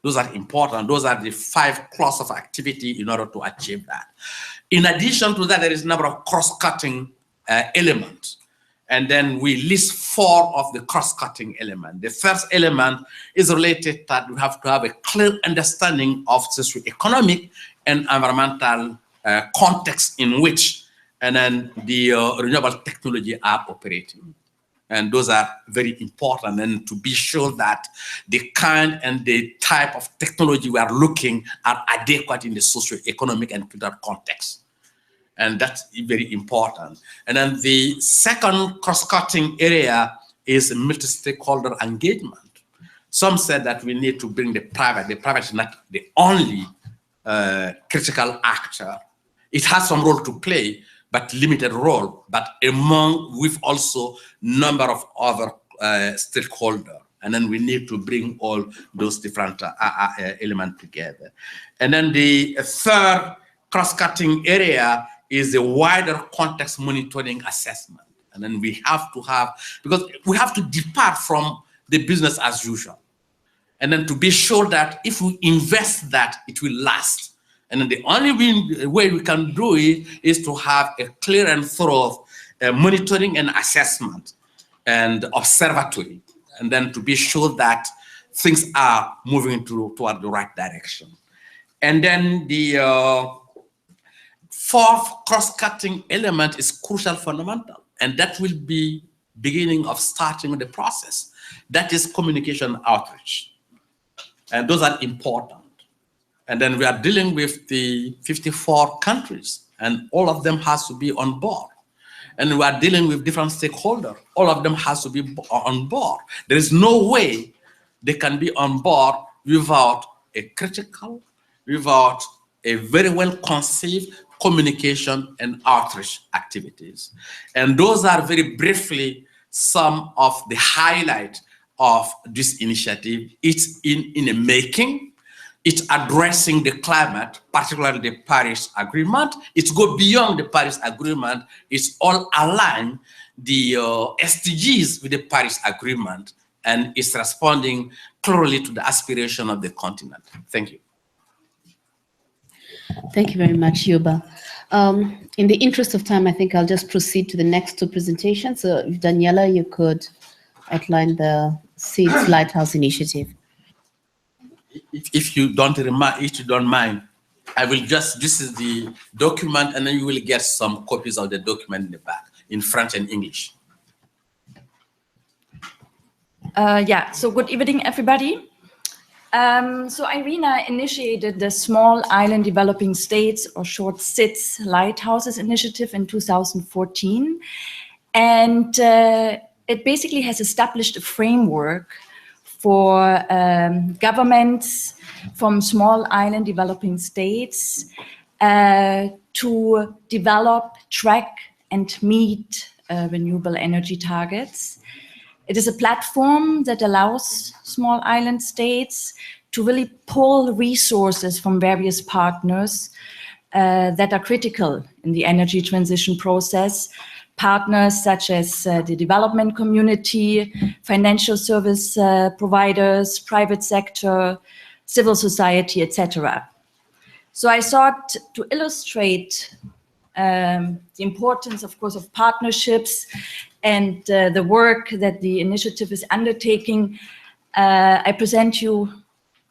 Those are important. Those are the 5 classes of activity in order to achieve that. In addition to that, there is a number of cross-cutting elements. And then we list 4 of the cross-cutting elements. The first element is related that we have to have a clear understanding of socio-economic and environmental context in which and then the renewable technology are operating. And those are very important, and to be sure that the kind and the type of technology we are looking are adequate in the socio-economic and cultural context. And that's very important. And then the second cross-cutting area is multi-stakeholder engagement. Some said that we need to bring the private. The private is not the only critical actor. It has some role to play, but limited role, but with also number of other stakeholders. And then we need to bring all those different elements together. And then the third cross-cutting area is the wider context monitoring assessment. And then we have to have, because we have to depart from the business as usual. And then to be sure that if we invest that, it will last. And then the only way we can do it is to have a clear and thorough monitoring and assessment and observatory, and then to be sure that things are moving toward the right direction. And then the fourth cross-cutting element is crucial fundamental, and that will be beginning of starting the process. That is communication outreach. And those are important. And then we are dealing with the 54 countries, and all of them has to be on board. And we are dealing with different stakeholders. All of them has to be on board. There is no way they can be on board without a critical, without a very well conceived communication and outreach activities. And those are very briefly some of the highlight of this initiative. It's in a making. It's addressing the climate, particularly the Paris Agreement. It's go beyond the Paris Agreement. It's all aligned the SDGs with the Paris Agreement, and it's responding clearly to the aspiration of the continent. Thank you. Thank you very much, Yuba. In the interest of time, I think I'll just proceed to the next 2 presentations. So if Daniela, you could outline the SEEDS Lighthouse Initiative. If you don't mind, I will just, this is the document, and then you will get some copies of the document in the back, in French and English. Yeah, so good evening, everybody. So IRENA initiated the Small Island Developing States, or short SIDS, Lighthouses Initiative in 2014. And it basically has established a framework for governments from small island developing states to develop, track, and meet renewable energy targets. It is a platform that allows small island states to really pull resources from various partners that are critical in the energy transition process. Partners such as the development community, financial service providers, private sector, civil society, etc. So I thought to illustrate the importance, of course, of partnerships and the work that the initiative is undertaking, I present you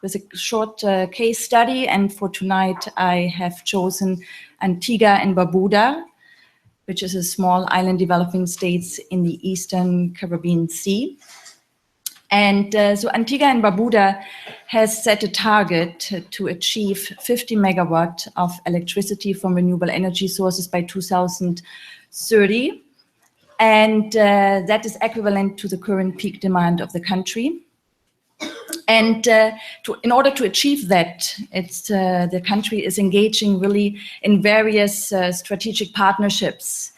with a short case study. And for tonight, I have chosen Antigua and Barbuda, which is a small island developing states in the Eastern Caribbean Sea. And so Antigua and Barbuda has set a target to achieve 50 megawatt of electricity from renewable energy sources by 2030. And that is equivalent to the current peak demand of the country. And in order to achieve that, the country is engaging really in various strategic partnerships.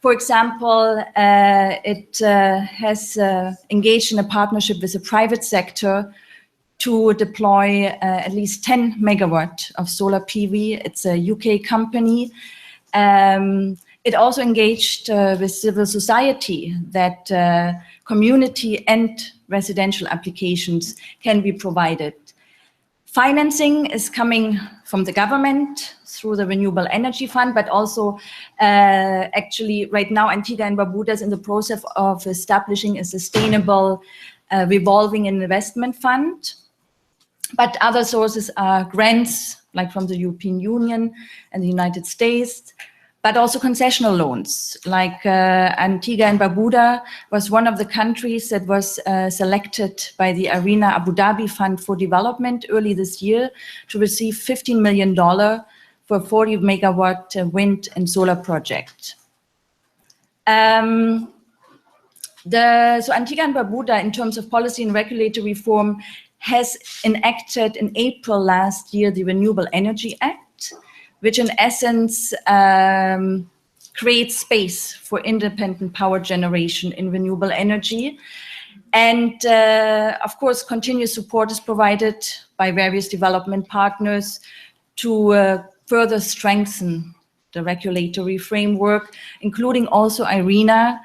For example, it has engaged in a partnership with the private sector to deploy at least 10 megawatt of solar PV. It's a UK company. It also engaged with civil society that community and residential applications can be provided. Financing is coming from the government through the Renewable Energy Fund, but also actually right now Antigua and Barbuda is in the process of establishing a sustainable revolving investment fund. But other sources are grants, like from the European Union and the United States, but also concessional loans, like Antigua and Barbuda was one of the countries that was selected by the IRENA Abu Dhabi Fund for Development early this year to receive $15 million for a 40 megawatt wind and solar project. So Antigua and Barbuda, in terms of policy and regulatory reform, has enacted in April last year the Renewable Energy Act, which in essence creates space for independent power generation in renewable energy. And of course, continuous support is provided by various development partners to further strengthen the regulatory framework, including also IRENA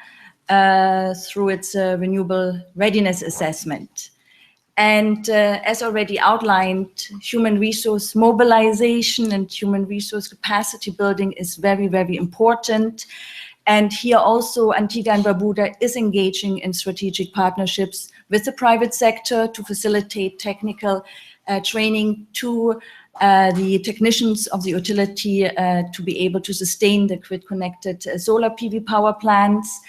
through its renewable readiness assessment. And as already outlined, human resource mobilization and human resource capacity building is very, very important. And here also Antigua and Barbuda is engaging in strategic partnerships with the private sector to facilitate technical training to the technicians of the utility to be able to sustain the grid-connected solar PV power plants.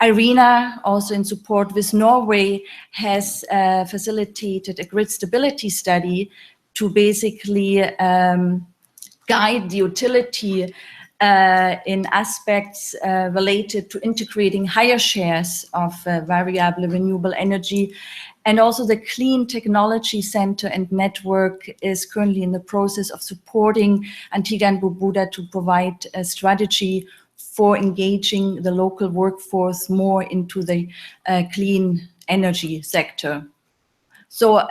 IRENA, also in support with Norway, has facilitated a grid stability study to basically guide the utility in aspects related to integrating higher shares of variable renewable energy. And also the Clean Technology Center and Network is currently in the process of supporting Antigua and Barbuda to provide a strategy for engaging the local workforce more into the clean energy sector. So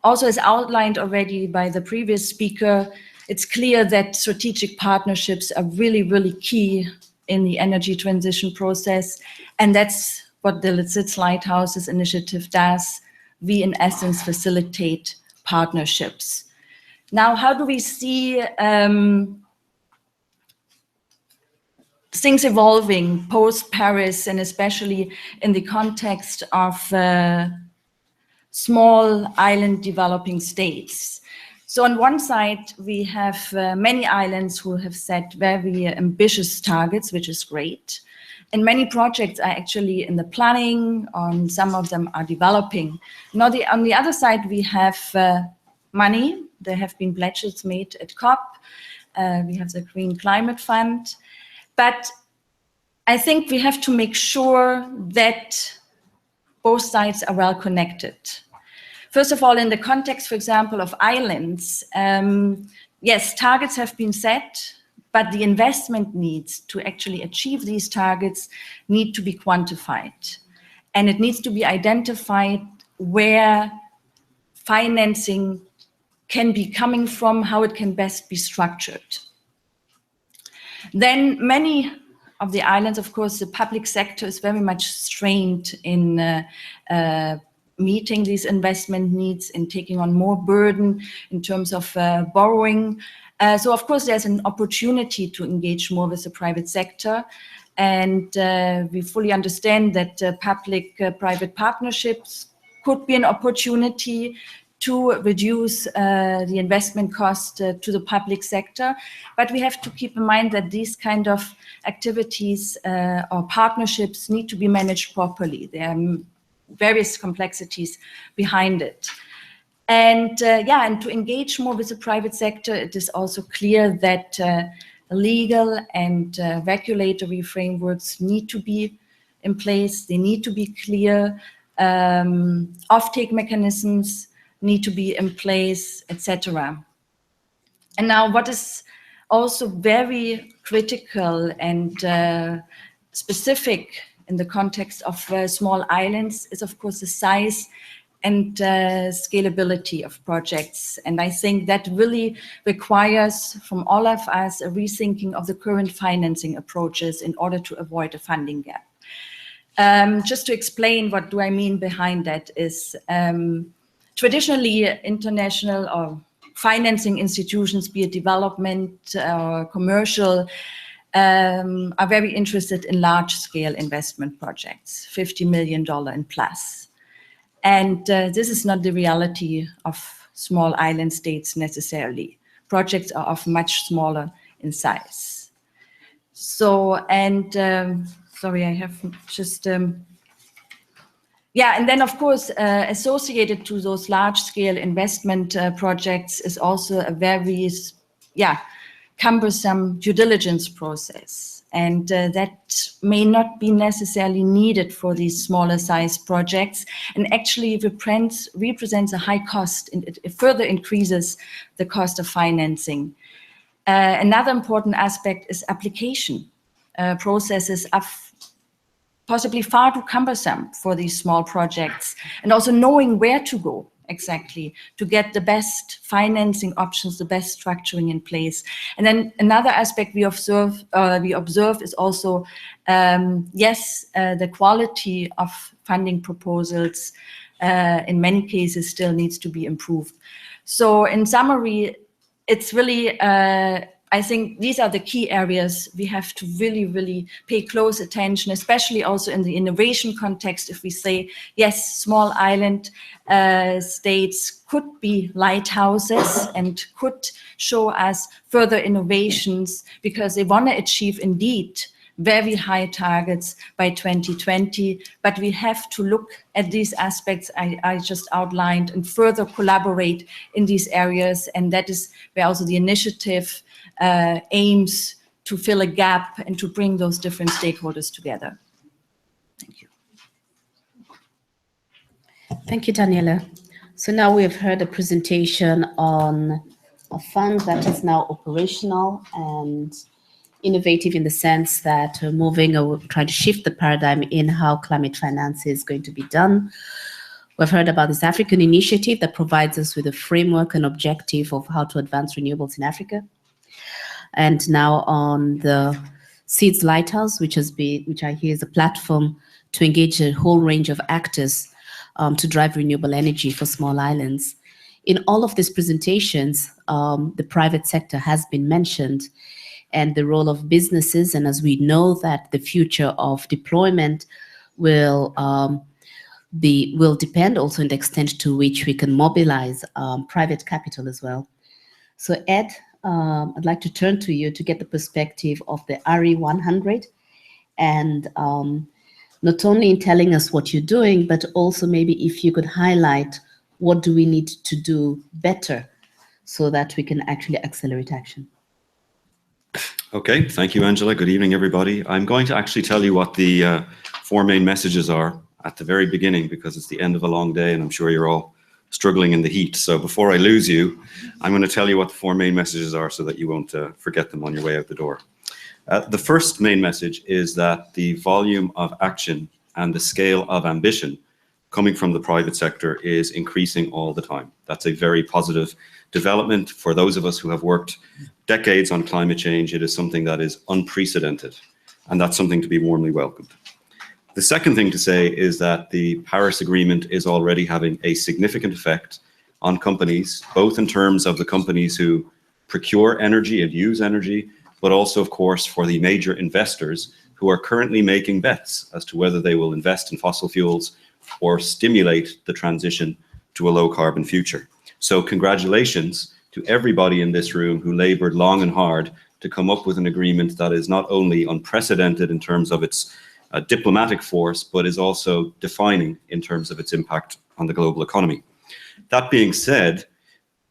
also as outlined already by the previous speaker, it's clear that strategic partnerships are really, really key in the energy transition process. And that's what the SITS Lighthouses initiative does. We, in essence, facilitate partnerships. Now, how do we see things evolving post-Paris, and especially in the context of small island developing states? So on one side, we have many islands who have set very ambitious targets, which is great. And many projects are actually in the planning, some of them are developing. Now, on the other side, we have money. There have been pledges made at COP. We have the Green Climate Fund. But I think we have to make sure that both sides are well connected. First of all, in the context, for example, of islands, yes, targets have been set, but the investment needs to actually achieve these targets need to be quantified. And it needs to be identified where financing can be coming from, how it can best be structured. Then many of the islands, of course, the public sector is very much strained in meeting these investment needs and taking on more burden in terms of borrowing. So of course, there's an opportunity to engage more with the private sector. And we fully understand that public-private partnerships could be an opportunity to reduce the investment cost to the public sector. But we have to keep in mind that these kind of activities or partnerships need to be managed properly. There are various complexities behind it. And and to engage more with the private sector, it is also clear that legal and regulatory frameworks need to be in place. They need to be clear. Offtake mechanisms need to be in place, etc. And now what is also very critical and specific in the context of small islands is, of course, the size and scalability of projects. And I think that really requires from all of us a rethinking of the current financing approaches in order to avoid a funding gap. Just to explain what do I mean behind that is traditionally international or financing institutions, be it development or commercial, are very interested in large-scale investment projects, $50 million and plus. And this is not the reality of small island states necessarily. Projects are often much smaller in size. So, and sorry, I have just, and then of course, associated to those large-scale investment projects is also a very, cumbersome due diligence process. And that may not be necessarily needed for these smaller size projects, and actually represents a high cost, and it further increases the cost of financing. Another important aspect is application. Processes are possibly far too cumbersome for these small projects, and also knowing where to go exactly to get the best financing options, the best structuring in place. And then another aspect we observe is also, the quality of funding proposals in many cases still needs to be improved. So in summary, it's really, I think these are the key areas we have to really, really pay close attention, especially also in the innovation context. If we say, yes, small island states could be lighthouses and could show us further innovations because they want to achieve indeed very high targets by 2020, but we have to look at these aspects I just outlined and further collaborate in these areas. And that is where also the initiative aims to fill a gap and to bring those different stakeholders together. Thank you. Thank you, Daniela. So now we have heard a presentation on a fund that is now operational and innovative in the sense that we're trying to shift the paradigm in how climate finance is going to be done. We've heard about this African initiative that provides us with a framework and objective of how to advance renewables in Africa. And now on the Seeds Lighthouse, which I hear is a platform to engage a whole range of actors to drive renewable energy for small islands. In all of these presentations, the private sector has been mentioned, and the role of businesses. And as we know that the future of deployment will depend also on the extent to which we can mobilize private capital as well. So Ed, I'd like to turn to you to get the perspective of the RE 100 and not only in telling us what you're doing, but also maybe if you could highlight what do we need to do better so that we can actually accelerate action. Okay, thank you, Angela. Good evening, everybody. I'm going to actually tell you what the 4 main messages are at the very beginning, because it's the end of a long day and I'm sure you're all struggling in the heat. So before I lose you, I'm going to tell you what the 4 main messages are so that you won't forget them on your way out the door. The first main message is that the volume of action and the scale of ambition coming from the private sector is increasing all the time. That's a very positive development. For those of us who have worked decades on climate change, it is something that is unprecedented, and that's something to be warmly welcomed. The second thing to say is that the Paris Agreement is already having a significant effect on companies, both in terms of the companies who procure energy and use energy, but also, of course, for the major investors who are currently making bets as to whether they will invest in fossil fuels or stimulate the transition to a low carbon future. So congratulations to everybody in this room who labored long and hard to come up with an agreement that is not only unprecedented in terms of its diplomatic force, but is also defining in terms of its impact on the global economy. That being said,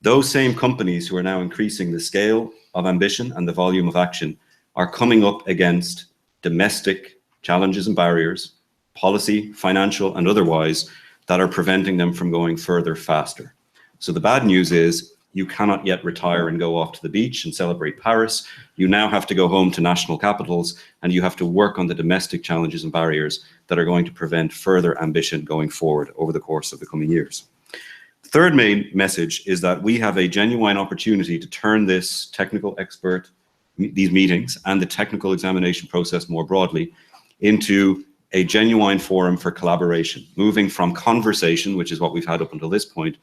those same companies who are now increasing the scale of ambition and the volume of action are coming up against domestic challenges and barriers, policy, financial, and otherwise, that are preventing them from going further faster. So the bad news is you cannot yet retire and go off to the beach and celebrate Paris. You now have to go home to national capitals, and you have to work on the domestic challenges and barriers that are going to prevent further ambition going forward over the course of the coming years. The third main message is that we have a genuine opportunity to turn this technical expert, these meetings, and the technical examination process more broadly into a genuine forum for collaboration, moving from conversation, which is what we've had up until this point,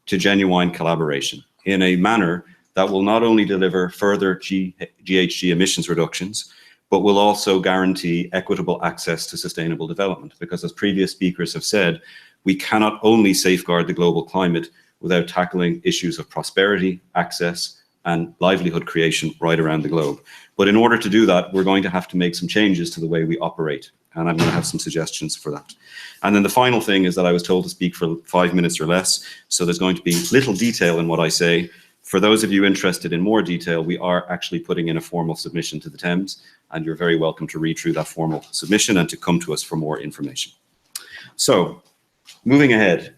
to genuine collaboration in a manner that will not only deliver further GHG emissions reductions, but will also guarantee equitable access to sustainable development. Because as previous speakers have said, we cannot only safeguard the global climate without tackling issues of prosperity, access, and livelihood creation right around the globe. But in order to do that, we're going to have to make some changes to the way we operate. And I'm going to have some suggestions for that. And then the final thing is that I was told to speak for 5 minutes or less. So there's going to be little detail in what I say. For those of you interested in more detail, we are actually putting in a formal submission to the TEMs, and you're very welcome to read through that formal submission and to come to us for more information. So moving ahead,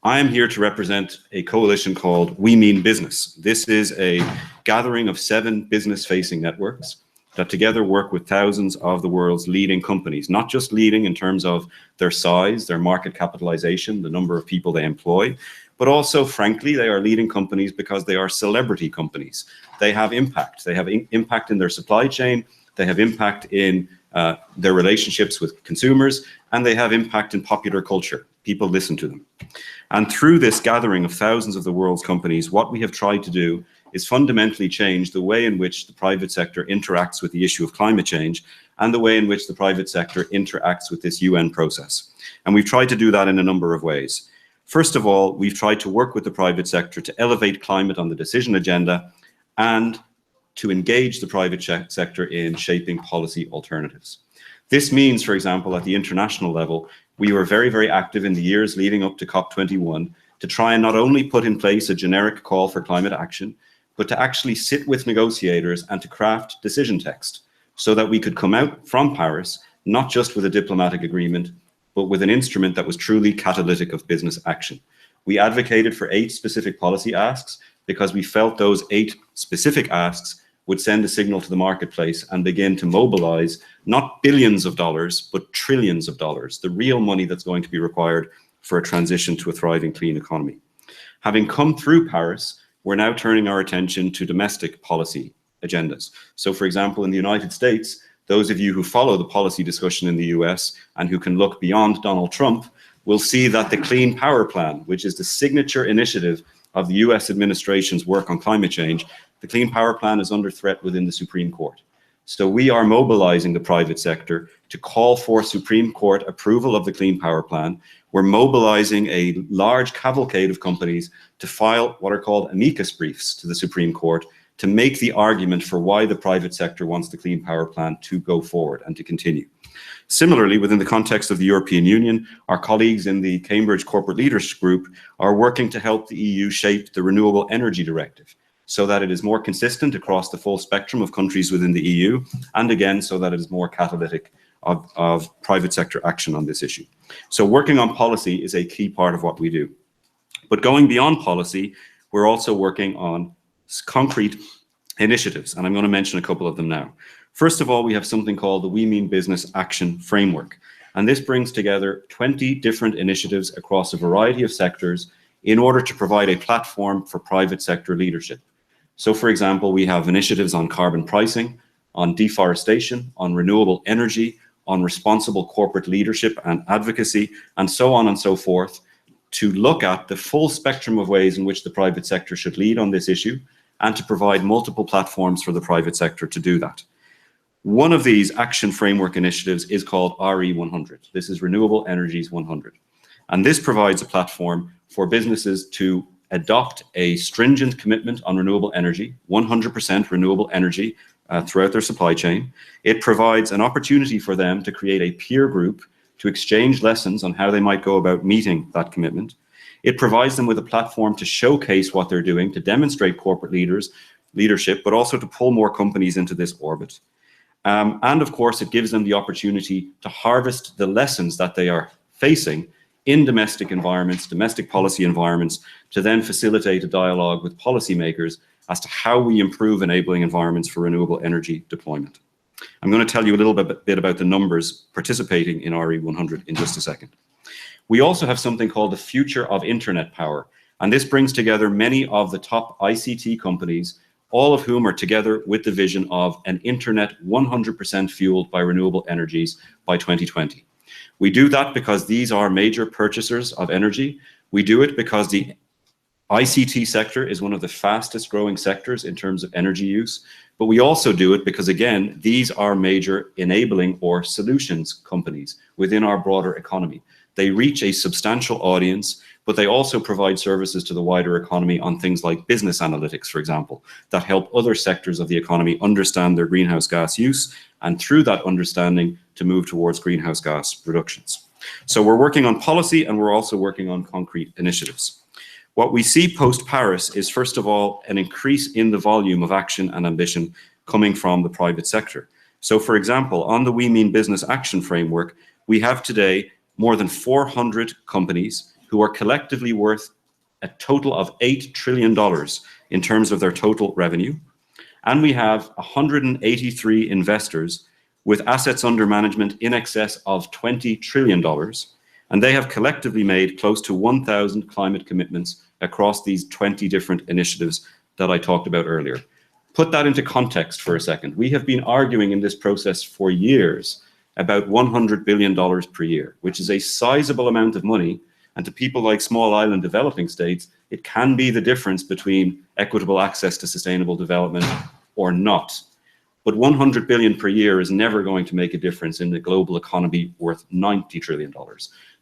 I am here to represent a coalition called We Mean Business. This is a gathering of 7 business-facing networks that together work with thousands of the world's leading companies, not just leading in terms of their size, their market capitalization, the number of people they employ, but also, frankly, they are leading companies because they are celebrity companies. They have impact. They have impact in their supply chain. They have impact in their relationships with consumers, and they have impact in popular culture. People listen to them. And through this gathering of thousands of the world's companies, what we have tried to do is fundamentally change the way in which the private sector interacts with the issue of climate change and the way in which the private sector interacts with this UN process. And we've tried to do that in a number of ways. First of all, we've tried to work with the private sector to elevate climate on the decision agenda and to engage the private sector in shaping policy alternatives. This means, for example, at the international level, we were very, very active in the years leading up to COP21 to try and not only put in place a generic call for climate action, but to actually sit with negotiators and to craft decision text so that we could come out from Paris, not just with a diplomatic agreement, but with an instrument that was truly catalytic of business action. We advocated for 8 specific policy asks because we felt those 8 specific asks would send a signal to the marketplace and begin to mobilize not billions of dollars, but trillions of dollars, the real money that's going to be required for a transition to a thriving clean economy. Having come through Paris, we're now turning our attention to domestic policy agendas. So for example, in the United States, those of you who follow the policy discussion in the US and who can look beyond Donald Trump will see that the Clean Power Plan, which is the signature initiative of the US administration's work on climate change, the Clean Power Plan is under threat within the Supreme Court. So we are mobilizing the private sector to call for Supreme Court approval of the Clean Power Plan. We're mobilizing a large cavalcade of companies to file what are called amicus briefs to the Supreme Court to make the argument for why the private sector wants the Clean Power Plan to go forward and to continue. Similarly, within the context of the European Union, our colleagues in the Cambridge Corporate Leaders Group are working to help the EU shape the Renewable Energy Directive so that it is more consistent across the full spectrum of countries within the EU, and again, so that it is more catalytic of private sector action on this issue. So working on policy is a key part of what we do. But going beyond policy, we're also working on concrete initiatives, and I'm going to mention a couple of them now. First of all, we have something called the We Mean Business Action Framework. And this brings together 20 different initiatives across a variety of sectors in order to provide a platform for private sector leadership. So, for example, we have initiatives on carbon pricing, on deforestation, on renewable energy, on responsible corporate leadership and advocacy, and so on and so forth, to look at the full spectrum of ways in which the private sector should lead on this issue, and to provide multiple platforms for the private sector to do that. One of these action framework initiatives is called RE100. This is Renewable Energy's 100. And this provides a platform for businesses to adopt a stringent commitment on renewable energy, 100% renewable energy throughout their supply chain. It provides an opportunity for them to create a peer group to exchange lessons on how they might go about meeting that commitment. It provides them with a platform to showcase what they're doing, to demonstrate corporate leadership, but also to pull more companies into this orbit. And of course, it gives them the opportunity to harvest the lessons that they are facing in domestic environments, domestic policy environments, to then facilitate a dialogue with policymakers as to how we improve enabling environments for renewable energy deployment. I'm going to tell you a little bit about the numbers participating in RE100 in just a second. We also have something called the Future of Internet Power, and this brings together many of the top ICT companies, all of whom are together with the vision of an internet 100% fueled by renewable energies by 2020. We do that because these are major purchasers of energy. We do it because the ICT sector is one of the fastest growing sectors in terms of energy use, but we also do it because, again, these are major enabling or solutions companies within our broader economy. They reach a substantial audience, but they also provide services to the wider economy on things like business analytics, for example, that help other sectors of the economy understand their greenhouse gas use, and through that understanding to move towards greenhouse gas reductions. So we're working on policy, and we're also working on concrete initiatives. What we see post-Paris is, first of all, an increase in the volume of action and ambition coming from the private sector. So, for example, on the We Mean Business Action Framework, we have today more than 400 companies who are collectively worth a total of $8 trillion in terms of their total revenue. And we have 183 investors with assets under management in excess of $20 trillion. And they have collectively made close to 1,000 climate commitments across these 20 different initiatives that I talked about earlier. Put that into context for a second. We have been arguing in this process for years about $100 billion per year, which is a sizable amount of money. And to people like small island developing states, it can be the difference between equitable access to sustainable development or not. But 100 billion per year is never going to make a difference in the global economy worth $90 trillion.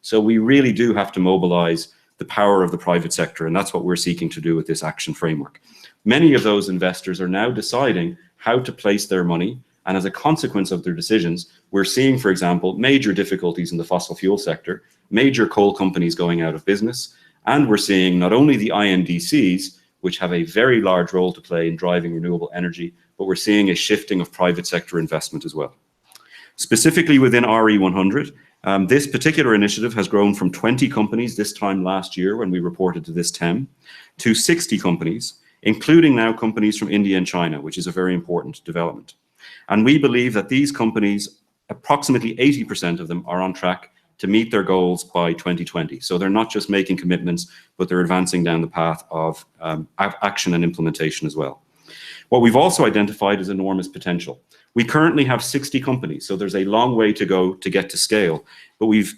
So we really do have to mobilize the power of the private sector, and that's what we're seeking to do with this action framework. Many of those investors are now deciding how to place their money, and as a consequence of their decisions, we're seeing, for example, major difficulties in the fossil fuel sector, major coal companies going out of business, and we're seeing not only the INDCs, which have a very large role to play in driving renewable energy, but we're seeing a shifting of private sector investment as well. Specifically within RE100, this particular initiative has grown from 20 companies this time last year when we reported to this TEM to 60 companies, including now companies from India and China, which is a very important development. And we believe that these companies, approximately 80% of them, are on track to meet their goals by 2020. So they're not just making commitments, but they're advancing down the path of action and implementation as well. What we've also identified is enormous potential. We currently have 60 companies, so there's a long way to go to get to scale. But we've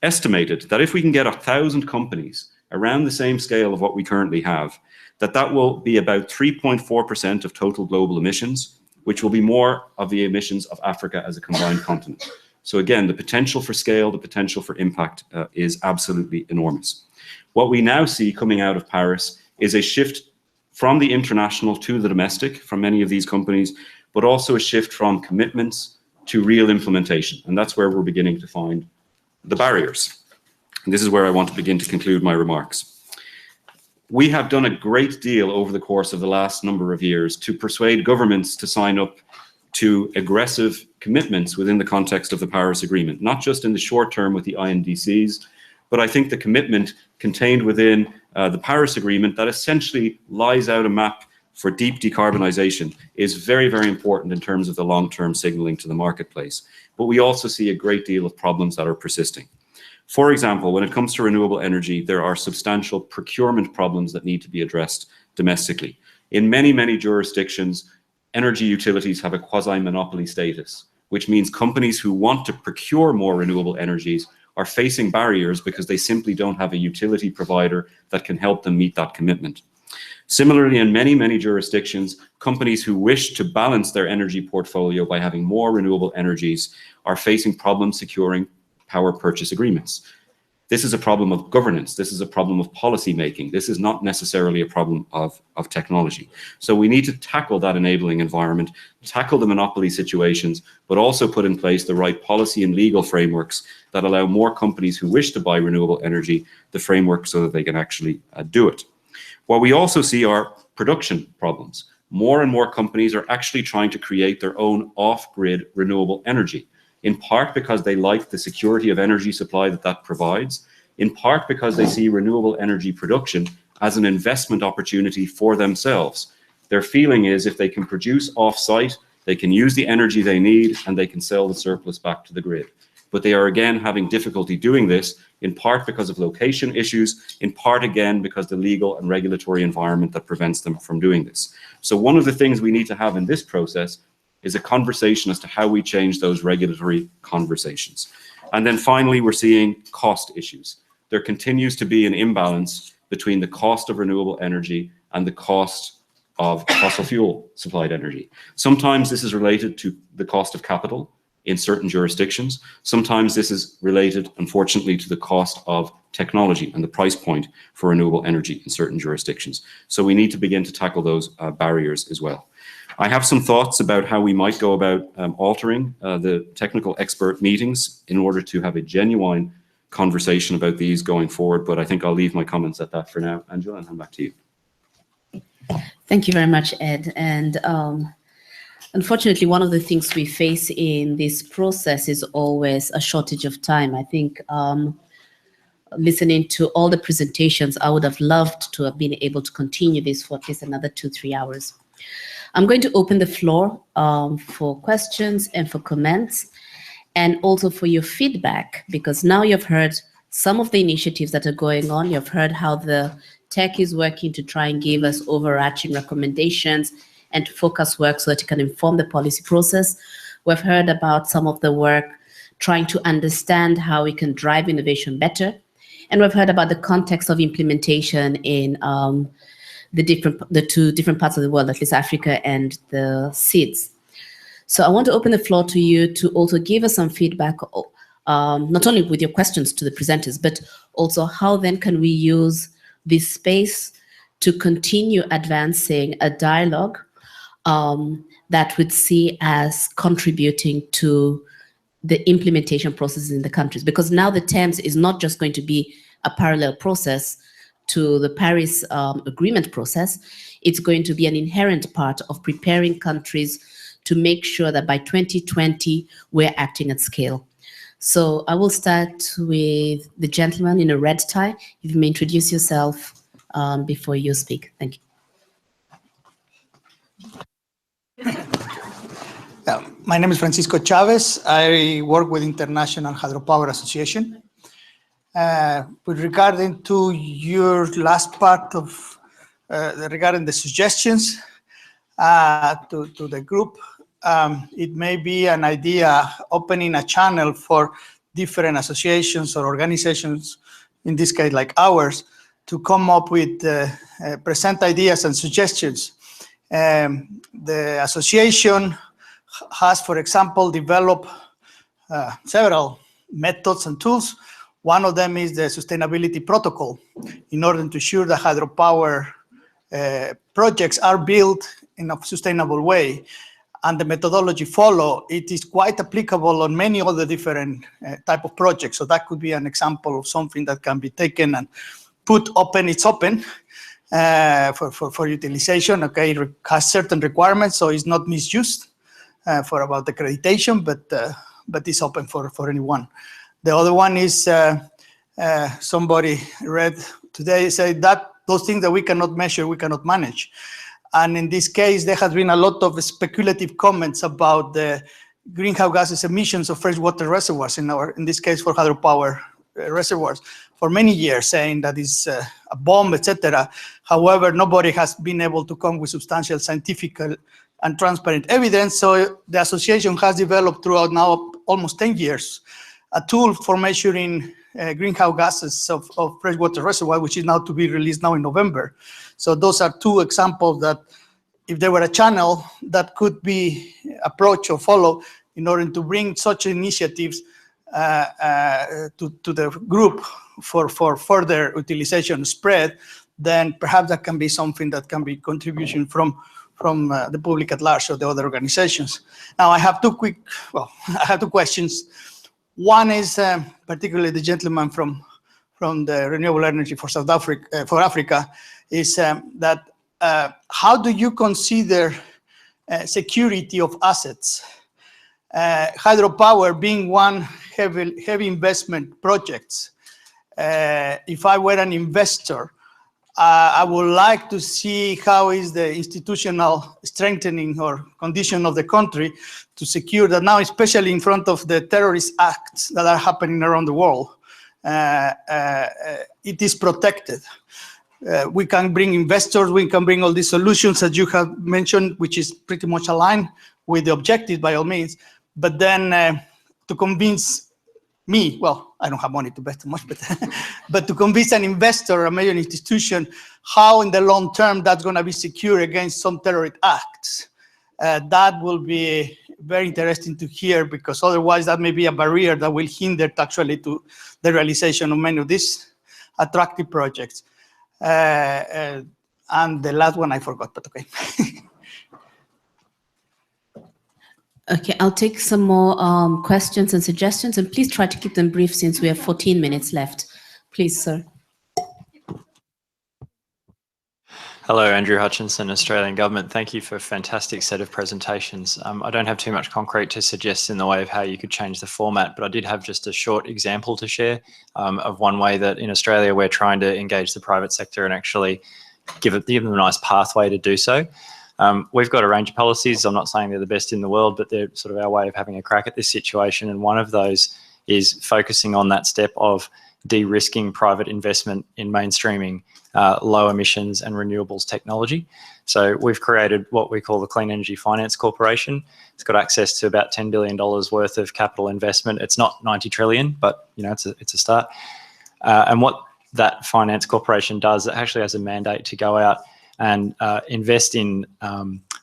estimated that if we can get 1,000 companies around the same scale of what we currently have, that will be about 3.4% of total global emissions, which will be more of the emissions of Africa as a combined continent. So again, the potential for scale, the potential for impact is absolutely enormous. What we now see coming out of Paris is a shift from the international to the domestic from many of these companies, but also a shift from commitments to real implementation. And that's where we're beginning to find the barriers. And this is where I want to begin to conclude my remarks. We have done a great deal over the course of the last number of years to persuade governments to sign up to aggressive commitments within the context of the Paris Agreement, not just in the short term with the INDCs, but I think the commitment contained within the Paris Agreement that essentially lies out a map for deep decarbonization is very, very important in terms of the long-term signaling to the marketplace. But we also see a great deal of problems that are persisting. For example, when it comes to renewable energy, there are substantial procurement problems that need to be addressed domestically. In many, many jurisdictions, energy utilities have a quasi-monopoly status, which means companies who want to procure more renewable energies are facing barriers because they simply don't have a utility provider that can help them meet that commitment. Similarly, in many, many jurisdictions, companies who wish to balance their energy portfolio by having more renewable energies are facing problems securing power purchase agreements. This is a problem of governance. This is a problem of policy making. This is not necessarily a problem of technology. So we need to tackle that enabling environment, tackle the monopoly situations, but also put in place the right policy and legal frameworks that allow more companies who wish to buy renewable energy the framework so that they can actually do it. What we also see are production problems. More and more companies are actually trying to create their own off-grid renewable energy, in part because they like the security of energy supply that provides, in part because they see renewable energy production as an investment opportunity for themselves. Their feeling is if they can produce off-site, they can use the energy they need and they can sell the surplus back to the grid. But they are again having difficulty doing this, in part because of location issues, in part again because the legal and regulatory environment that prevents them from doing this. So one of the things we need to have in this process is a conversation as to how we change those regulatory conversations. And then finally, we're seeing cost issues. There continues to be an imbalance between the cost of renewable energy and the cost of fossil fuel supplied energy. Sometimes this is related to the cost of capital in certain jurisdictions. Sometimes this is related, unfortunately, to the cost of technology and the price point for renewable energy in certain jurisdictions. So we need to begin to tackle those barriers as well. I have some thoughts about how we might go about altering the technical expert meetings in order to have a genuine conversation about these going forward, but I think I'll leave my comments at that for now. Angela, and hand back to you. Thank you very much, Ed. And unfortunately, one of the things we face in this process is always a shortage of time. I think listening to all the presentations, I would have loved to have been able to continue this for at least another 2-3 hours. I'm going to open the floor for questions and for comments, and also for your feedback, because now you've heard some of the initiatives that are going on. You've heard how the tech is working to try and give us overarching recommendations and to focus work so that it can inform the policy process. We've heard about some of the work trying to understand how we can drive innovation better. And we've heard about the context of implementation in the two different parts of the world, at least Africa and the SIDS. So I want to open the floor to you to also give us some feedback, not only with your questions to the presenters, but also how then can we use this space to continue advancing a dialogue that would see as contributing to the implementation processes in the countries. Because now the TEMs is not just going to be a parallel process to the Paris Agreement process. It's going to be an inherent part of preparing countries to make sure that by 2020, we're acting at scale. So I will start with the gentleman in a red tie. If you may introduce yourself before you speak. Thank you. My name is Francisco Chavez. I work with International Hydropower Association. With regarding to your last part of regarding the suggestions to the group, it may be an idea opening a channel for different associations or organizations, in this case like ours, to come up with present ideas and suggestions. The association has, for example, developed several methods and tools. One of them is the sustainability protocol, in order to ensure that hydropower projects are built in a sustainable way. And the methodology follow, it is quite applicable on many other different type of projects. So that could be an example of something that can be taken and put open. It's open for utilization. Okay, it has certain requirements, so it's not misused for about accreditation, but it's open for anyone. The other one is somebody read today, say that those things that we cannot measure, we cannot manage. And in this case, there has been a lot of speculative comments about the greenhouse gases emissions of freshwater reservoirs, in this case for hydropower reservoirs, for many years, saying that it's a bomb, etc. However, nobody has been able to come with substantial scientific and transparent evidence. So the association has developed throughout now almost 10 years a tool for measuring greenhouse gases of freshwater reservoir, which is now to be released now in November. So those are two examples that if there were a channel that could be approached or followed in order to bring such initiatives to the group for further utilization spread, then perhaps that can be something that can be contribution from the public at large or the other organizations. Now I have two questions. One is particularly the gentleman from the Renewable Energy for South Africa, for Africa, is that how do you consider security of assets? Hydropower being one heavy investment projects. If I were an investor, I would like to see how is the institutional strengthening or condition of the country to secure that now, especially in front of the terrorist acts that are happening around the world, it is protected. We can bring investors, we can bring all these solutions that you have mentioned, which is pretty much aligned with the objective by all means. But then to convince me, well, I don't have money to bet too much, but to convince an investor, a major institution, how in the long term that's going to be secure against some terrorist acts, that will be very interesting to hear, because otherwise that may be a barrier that will hinder actually to the realization of many of these attractive projects. And the last one I forgot, but okay. Okay, I'll take some more questions and suggestions, and please try to keep them brief since we have 14 minutes left. Please, sir. Hello, Andrew Hutchinson, Australian Government. Thank you for a fantastic set of presentations. I don't have too much concrete to suggest in the way of how you could change the format, but I did have just a short example to share of one way that in Australia we're trying to engage the private sector and actually give them a nice pathway to do so. We've got a range of policies. I'm not saying they're the best in the world, but they're sort of our way of having a crack at this situation. And one of those is focusing on that step of de-risking private investment in mainstreaming low emissions and renewables technology. So we've created what we call the Clean Energy Finance Corporation. It's got access to about $10 billion worth of capital investment. It's not 90 trillion, but you know, it's a start. And what that finance corporation does, it actually has a mandate to go out and invest in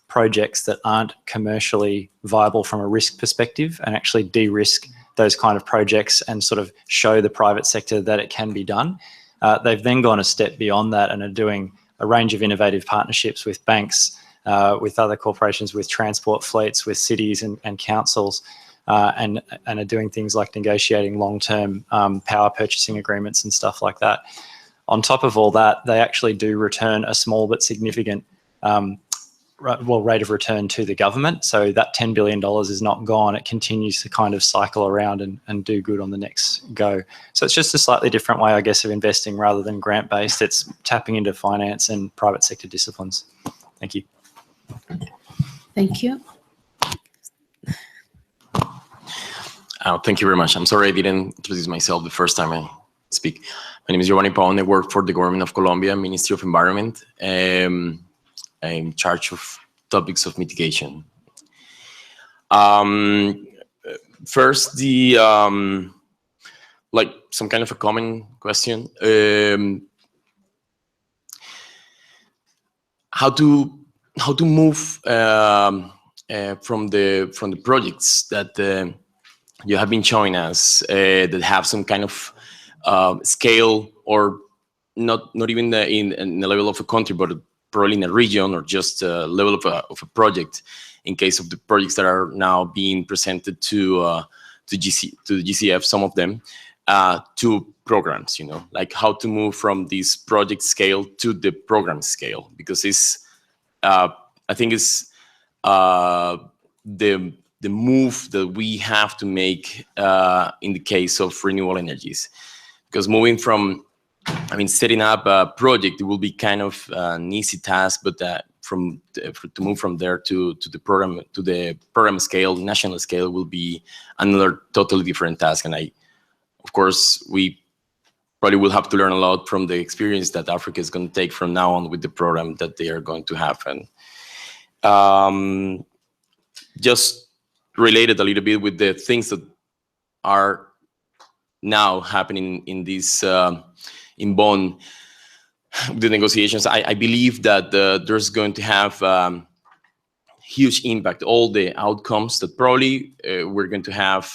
projects that aren't commercially viable from a risk perspective, and actually de-risk those kind of projects and sort of show the private sector that it can be done. They've then gone a step beyond that and are doing a range of innovative partnerships with banks, with other corporations, with transport fleets, with cities and councils, and are doing things like negotiating long-term power purchasing agreements and stuff like that. On top of all that, they actually do return a small but significant rate of return to the government. So that $10 billion is not gone. It continues to kind of cycle around and do good on the next go. So it's just a slightly different way, I guess, of investing rather than grant-based. It's tapping into finance and private sector disciplines. Thank you. Thank you. Thank you very much. I'm sorry I didn't introduce myself the first time I speak. My name is Giovanni Paone. I work for the government of Colombia, Ministry of Environment. I'm in charge of topics of mitigation. First, like some kind of a common question. How to move from the projects that you have been showing us that have some kind of scale, or not even in the level of a country, but probably in a region, or just a level of a project. In case of the projects that are now being presented to the GCF, some of them, to programs. You know, like how to move from this project scale to the program scale, because it's I think it's the move that we have to make in the case of renewable energies. Because moving from, I mean, setting up a project, it will be kind of an easy task, but to move from there to the program scale, national scale, will be another totally different task. And of course, we probably will have to learn a lot from the experience that Africa is going to take from now on with the program that they are going to have. And just related a little bit with the things that are now happening in this in Bonn, the negotiations, I believe that there's going to have huge impact. All the outcomes that probably we're going to have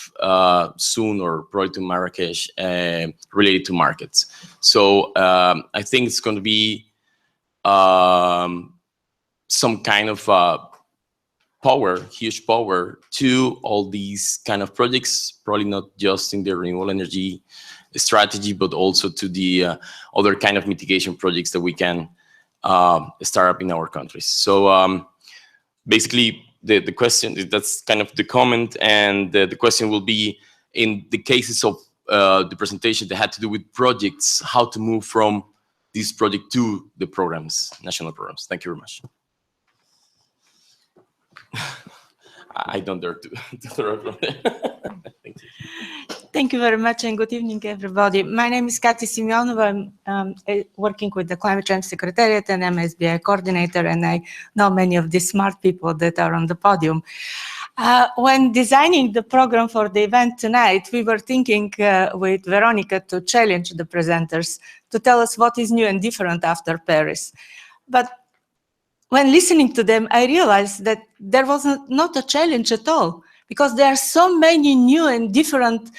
soon, or probably to Marrakesh, related to markets. So I think it's going to be some kind of power, huge power to all these kind of projects, probably not just in the renewable energy strategy, but also to the other kind of mitigation projects that we can start up in our countries. So basically, the question, that's kind of the comment, and the question will be, in the cases of the presentation that had to do with projects, how to move from this project to the programs, national programs. Thank you very much. I don't dare to throw it from there. Thank you. Thank you very much, and good evening, everybody. My name is Kati Simionova. I'm working with the Climate Change Secretariat and MSBI coordinator, and I know many of these smart people that are on the podium. When designing the program for the event tonight, we were thinking with Veronica to challenge the presenters to tell us what is new and different after Paris. But when listening to them, I realized that there was not a challenge at all, because there are so many new and different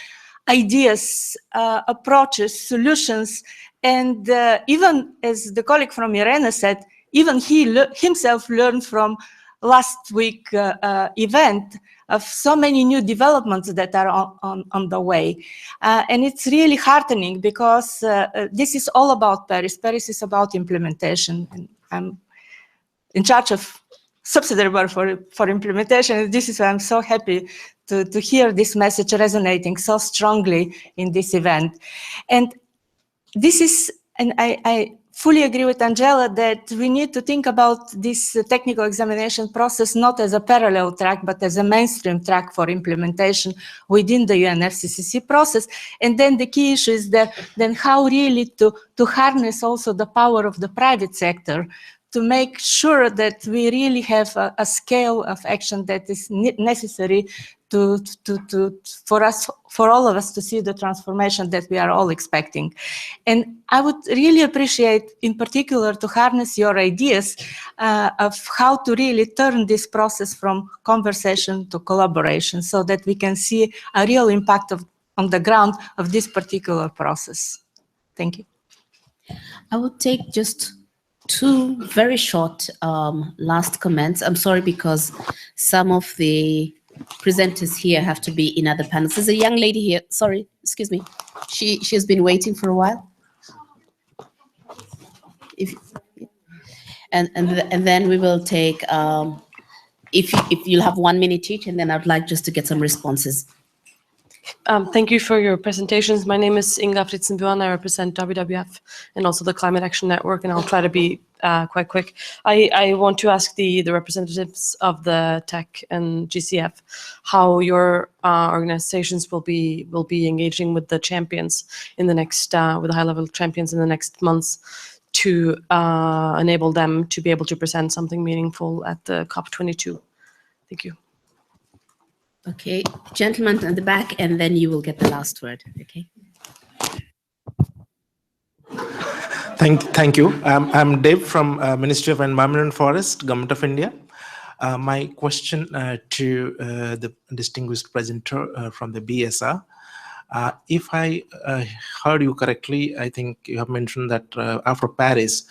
ideas, approaches, solutions, and even as the colleague from IRENA said, even he himself learned from last week event of so many new developments that are on the way. And it's really heartening, because this is all about Paris. Paris is about implementation, and I'm in charge of subsidiary board for implementation. This is why I'm so happy to hear this message resonating so strongly in this event. And this is, and I fully agree with Angela that we need to think about this technical examination process not as a parallel track, but as a mainstream track for implementation within the UNFCCC process. And then the key issue is that then how really to harness also the power of the private sector to make sure that we really have a scale of action that is necessary for all of us to see the transformation that we are all expecting. And I would really appreciate, in particular, to harness your ideas of how to really turn this process from conversation to collaboration, so that we can see a real impact on the ground of this particular process. Thank you. I would take just two very short last comments. I'm sorry, because some of the presenters here have to be in other panels. There's a young lady here. Sorry, excuse me. She's been waiting for a while. And then we will take, if you'll have 1 minute each, and then I'd like just to get some responses. Thank you for your presentations. My name is Inga Fritzenbuan. I represent WWF and also the Climate Action Network, and I'll try to be quite quick. I want to ask the representatives of the TEC and GCF how your organizations will be engaging with the champions in the next, with the high-level champions in the next months, to enable them to be able to present something meaningful at the COP22. Thank you. Okay, gentleman at the back, and then you will get the last word. Okay. Thank you. I'm Dave from Ministry of Environment and Forest, Government of India. My question to the distinguished presenter from the BSR. If I heard you correctly, I think you have mentioned that after Paris,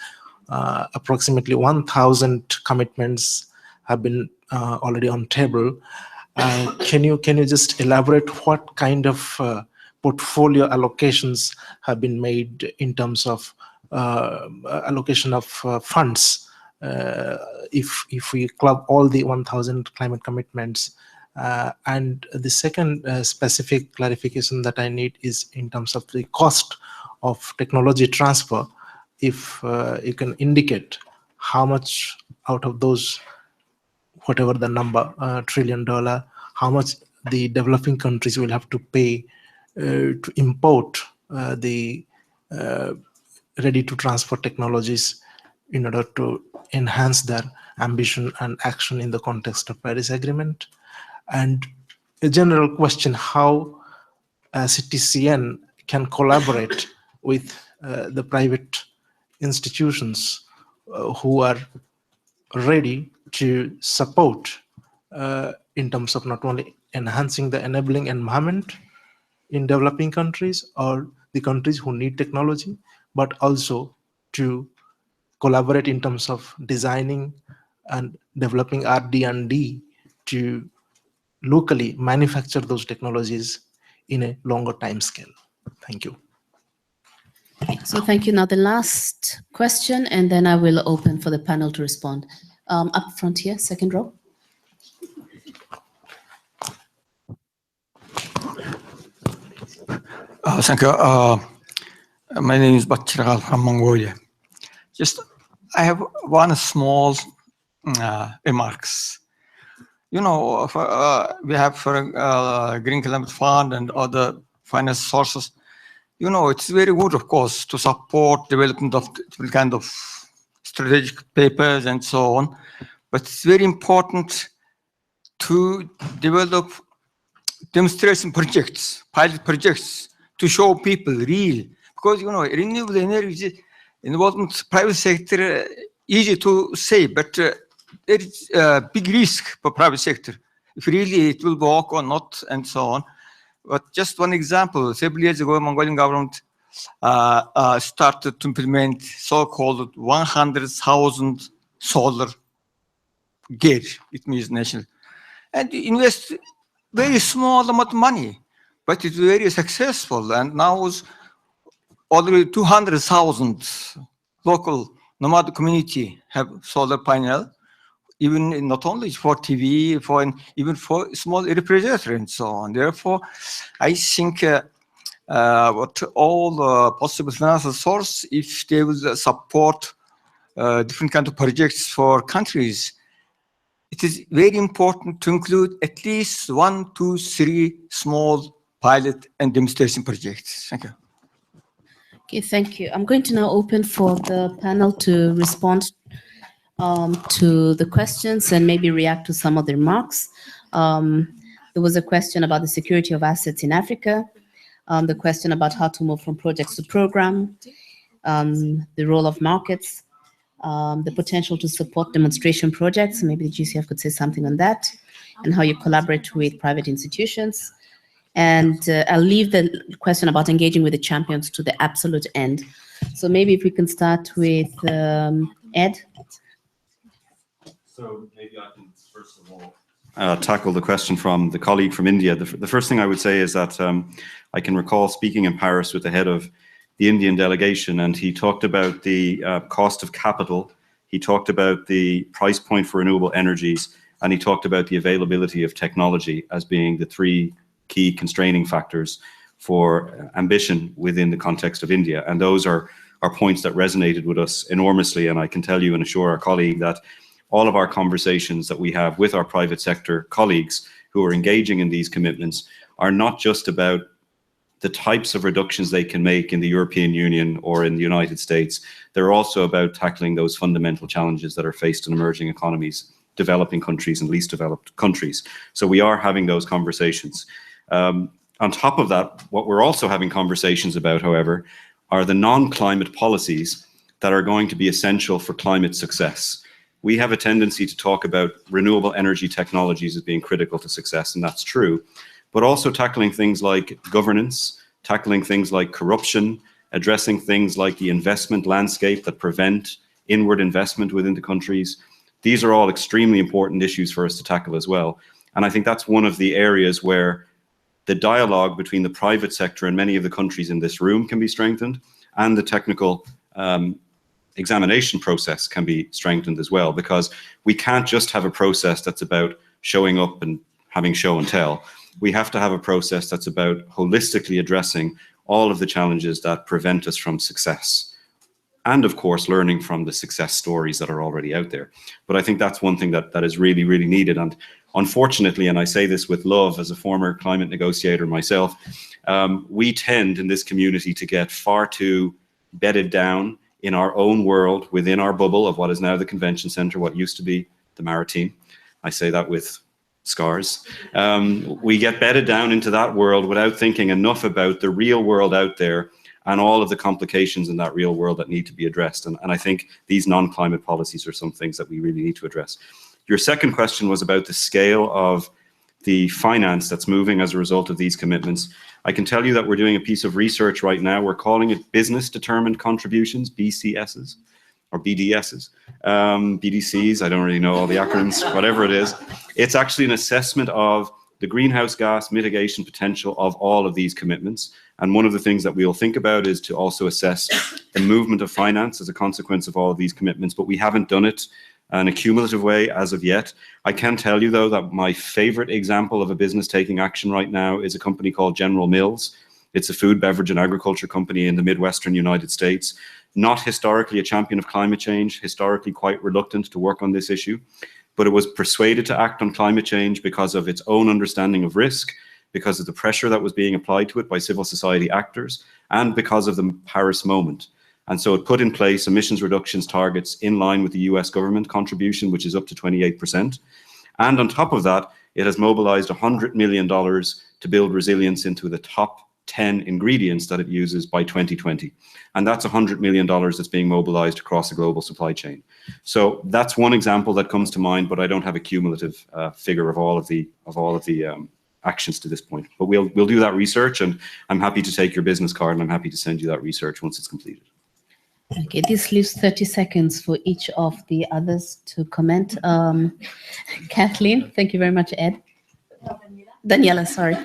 approximately 1,000 commitments have been already on table. Can you just elaborate what kind of portfolio allocations have been made in terms of allocation of funds? If we club all the 1,000 climate commitments, and the second specific clarification that I need is in terms of the cost of technology transfer. If you can indicate how much out of those, whatever the number, $1 trillion, how much the developing countries will have to pay to import the ready to transfer technologies in order to enhance their ambition and action in the context of Paris Agreement. And a general question, how CTCN can collaborate with the private institutions who are ready to support in terms of not only enhancing the enabling environment in developing countries or the countries who need technology, but also to collaborate in terms of designing and developing R&D to locally manufacture those technologies in a longer time scale. Thank you. So thank you. Now the last question, and then I will open for the panel to respond. Up front here, second row. Thank you. My name is Bakchiral from Mongolia. I have one small remarks. We have Green Climate Fund and other finance sources. It's very good, of course, to support development of different kind of strategic papers and so on. But it's very important to develop demonstration projects, pilot projects, to show people real. Because, renewable energy involvement private sector, easy to say, but there is a big risk for private sector, if really it will work or not, and so on. But just one example, several years ago, Mongolian government started to implement so-called 100,000 solar gear, it means national, and invest very small amount of money, but it's very successful, and now it's already 200,000 local nomad community have solar panel, even not only for TV, even for small refrigerator and so on. Therefore, I think what all possible financial source, if they will support different kind of projects for countries, it is very important to include at least 1, 2, 3 small pilot and demonstration projects. Thank you. Okay, thank you. I'm going to now open for the panel to respond to the questions and maybe react to some of the remarks. There was a question about the security of assets in Africa, the question about how to move from projects to program, the role of markets, the potential to support demonstration projects. Maybe the GCF could say something on that, and how you collaborate with private institutions. And I'll leave the question about engaging with the champions to the absolute end. So maybe if we can start with Ed. So maybe I can, first of all, tackle the question from the colleague from India. The first thing I would say is that I can recall speaking in Paris with the head of the Indian delegation, and he talked about the cost of capital, he talked about the price point for renewable energies, and he talked about the availability of technology as being the 3 key constraining factors for ambition within the context of India. And those are points that resonated with us enormously. And I can tell you and assure our colleague that all of our conversations that we have with our private sector colleagues who are engaging in these commitments are not just about the types of reductions they can make in the European Union or in the United States. They're also about tackling those fundamental challenges that are faced in emerging economies, developing countries and least developed countries. So we are having those conversations. On top of that, what we're also having conversations about, however, are the non-climate policies that are going to be essential for climate success. We have a tendency to talk about renewable energy technologies as being critical to success, and that's true, but also tackling things like governance, tackling things like corruption, addressing things like the investment landscape that prevent inward investment within the countries. These are all extremely important issues for us to tackle as well. And I think that's one of the areas where the dialogue between the private sector and many of the countries in this room can be strengthened, and the technical examination process can be strengthened as well, because we can't just have a process that's about showing up and having show and tell. We have to have a process that's about holistically addressing all of the challenges that prevent us from success and of course learning from the success stories that are already out there. But I think that's one thing that is really, really needed. And unfortunately, and I say this with love as a former climate negotiator myself, we tend in this community to get far too bedded down in our own world, within our bubble of what is now the convention center, what used to be the Maritime. I say that with scars. We get bedded down into that world without thinking enough about the real world out there and all of the complications in that real world that need to be addressed. And I think these non-climate policies are some things that we really need to address. Your second question was about the scale of the finance that's moving as a result of these commitments. I can tell you that we're doing a piece of research right now. We're calling it Business Determined Contributions, BCSs, or BDSs, BDCs, I don't really know all the acronyms, whatever it is. It's actually an assessment of the greenhouse gas mitigation potential of all of these commitments. And one of the things that we'll think about is to also assess the movement of finance as a consequence of all of these commitments, but we haven't done it in a cumulative way as of yet. I can tell you, though, that my favorite example of a business taking action right now is a company called General Mills. It's a food, beverage, and agriculture company in the Midwestern United States. Not historically a champion of climate change, historically quite reluctant to work on this issue, but it was persuaded to act on climate change because of its own understanding of risk, because of the pressure that was being applied to it by civil society actors, and because of the Paris moment. And so it put in place emissions reductions targets in line with the US government contribution, which is up to 28%. And on top of that, it has mobilized $100 million to build resilience into the top 10 ingredients that it uses by 2020. And that's $100 million that's being mobilized across the global supply chain. So that's one example that comes to mind, but I don't have a cumulative figure of all of the actions to this point. But we'll do that research, and I'm happy to take your business card, and I'm happy to send you that research once it's completed. Okay, this leaves 30 seconds for each of the others to comment. Kathleen, thank you very much, Ed. Daniela, sorry.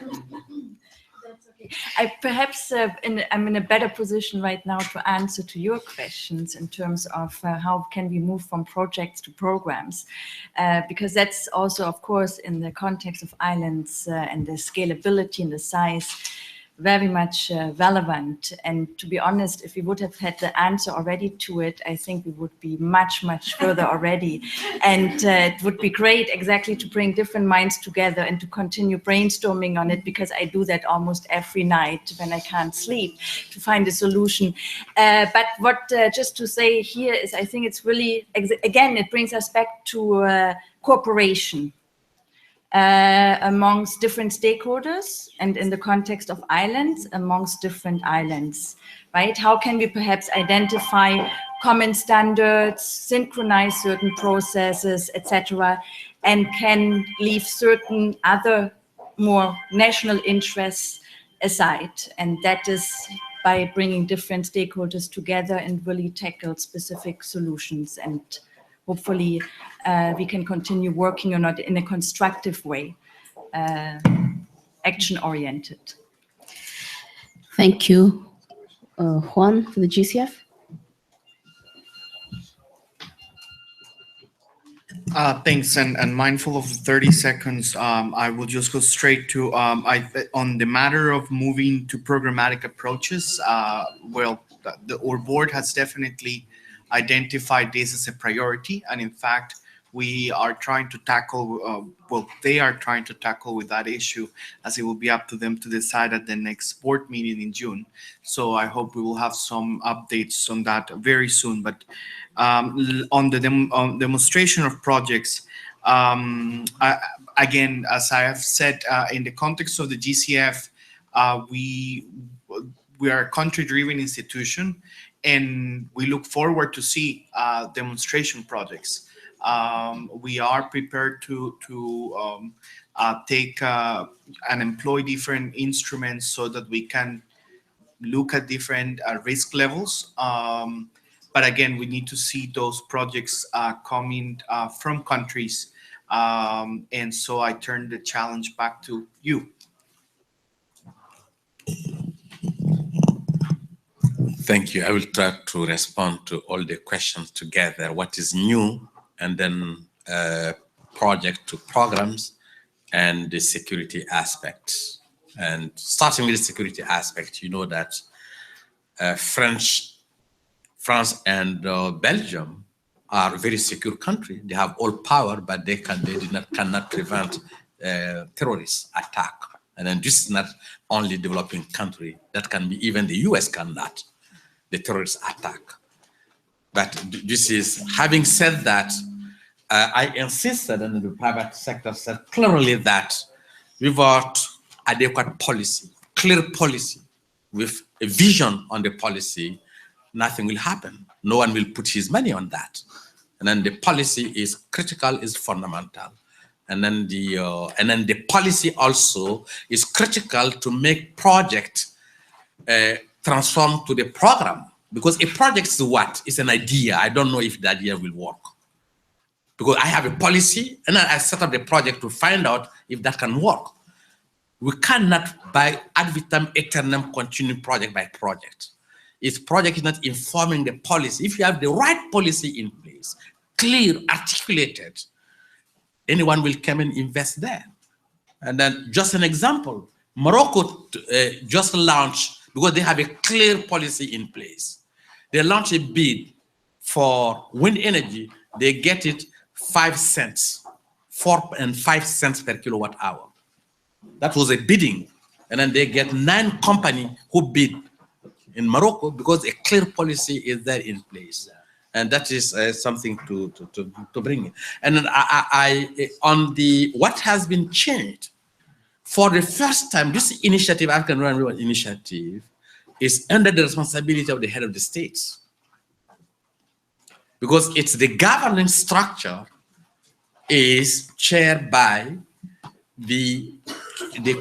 I perhaps I'm in a better position right now to answer to your questions in terms of how can we move from projects to programs, because that's also, of course, in the context of islands and the scalability and the size, very much relevant. And to be honest, if we would have had the answer already to it, I think we would be much, much further already. And it would be great exactly to bring different minds together and to continue brainstorming on it, because I do that almost every night when I can't sleep, to find a solution. But what just to say here is, I think it's really, again, it brings us back to cooperation. Amongst different stakeholders and in the context of islands, amongst different islands, right? How can we perhaps identify common standards, synchronize certain processes, etc., and can leave certain other more national interests aside? And that is by bringing different stakeholders together and really tackle specific solutions, and hopefully we can continue working on it in a constructive way, action-oriented. Thank you. Juan, for the GCF. Thanks, and mindful of 30 seconds, I will just go straight to, on the matter of moving to programmatic approaches, well, our board has definitely identified this as a priority, and in fact, we are trying to tackle, well, they are trying to tackle with that issue, as it will be up to them to decide at the next board meeting in June. So I hope we will have some updates on that very soon. But on the demonstration of projects, again, as I have said, in the context of the GCF, we are a country-driven institution, and we look forward to see demonstration projects. We are prepared to take and employ different instruments so that we can look at different risk levels. But again, we need to see those projects coming from countries. And so I turn the challenge back to you. Thank you. I will try to respond to all the questions together. What is new, and then project to programs, and the security aspects. And starting with the security aspect, you know that French France and Belgium are a very secure country. They have all power, but they cannot prevent terrorist attack. And then this is not only developing country, that can be even the US cannot, the terrorist attack. But this is, having said that, I insisted, and the private sector said clearly that without adequate policy, clear policy, with a vision on the policy, nothing will happen. No one will put his money on that. And then the policy is critical, is fundamental. And then the policy also is critical to make project transform to the program. Because a project is what? It's an idea. I don't know if the idea will work. Because I have a policy, and then I set up the project to find out if that can work. We cannot, by ad vitam aeternam, continue project by project. If project is not informing the policy, if you have the right policy in place, clear, articulated, anyone will come and invest there. And then just an example, Morocco just launched, because they have a clear policy in place. They launched a bid for wind energy. They get it 5 cents, 4 and 5 cents per kilowatt hour. That was a bidding. And then they get 9 companies who bid in Morocco because a clear policy is there in place. And that is something to bring in. And then on the what has been changed, for the first time, this initiative, African Renewable Initiative, is under the responsibility of the head of the states. Because it's the governing structure is chaired by the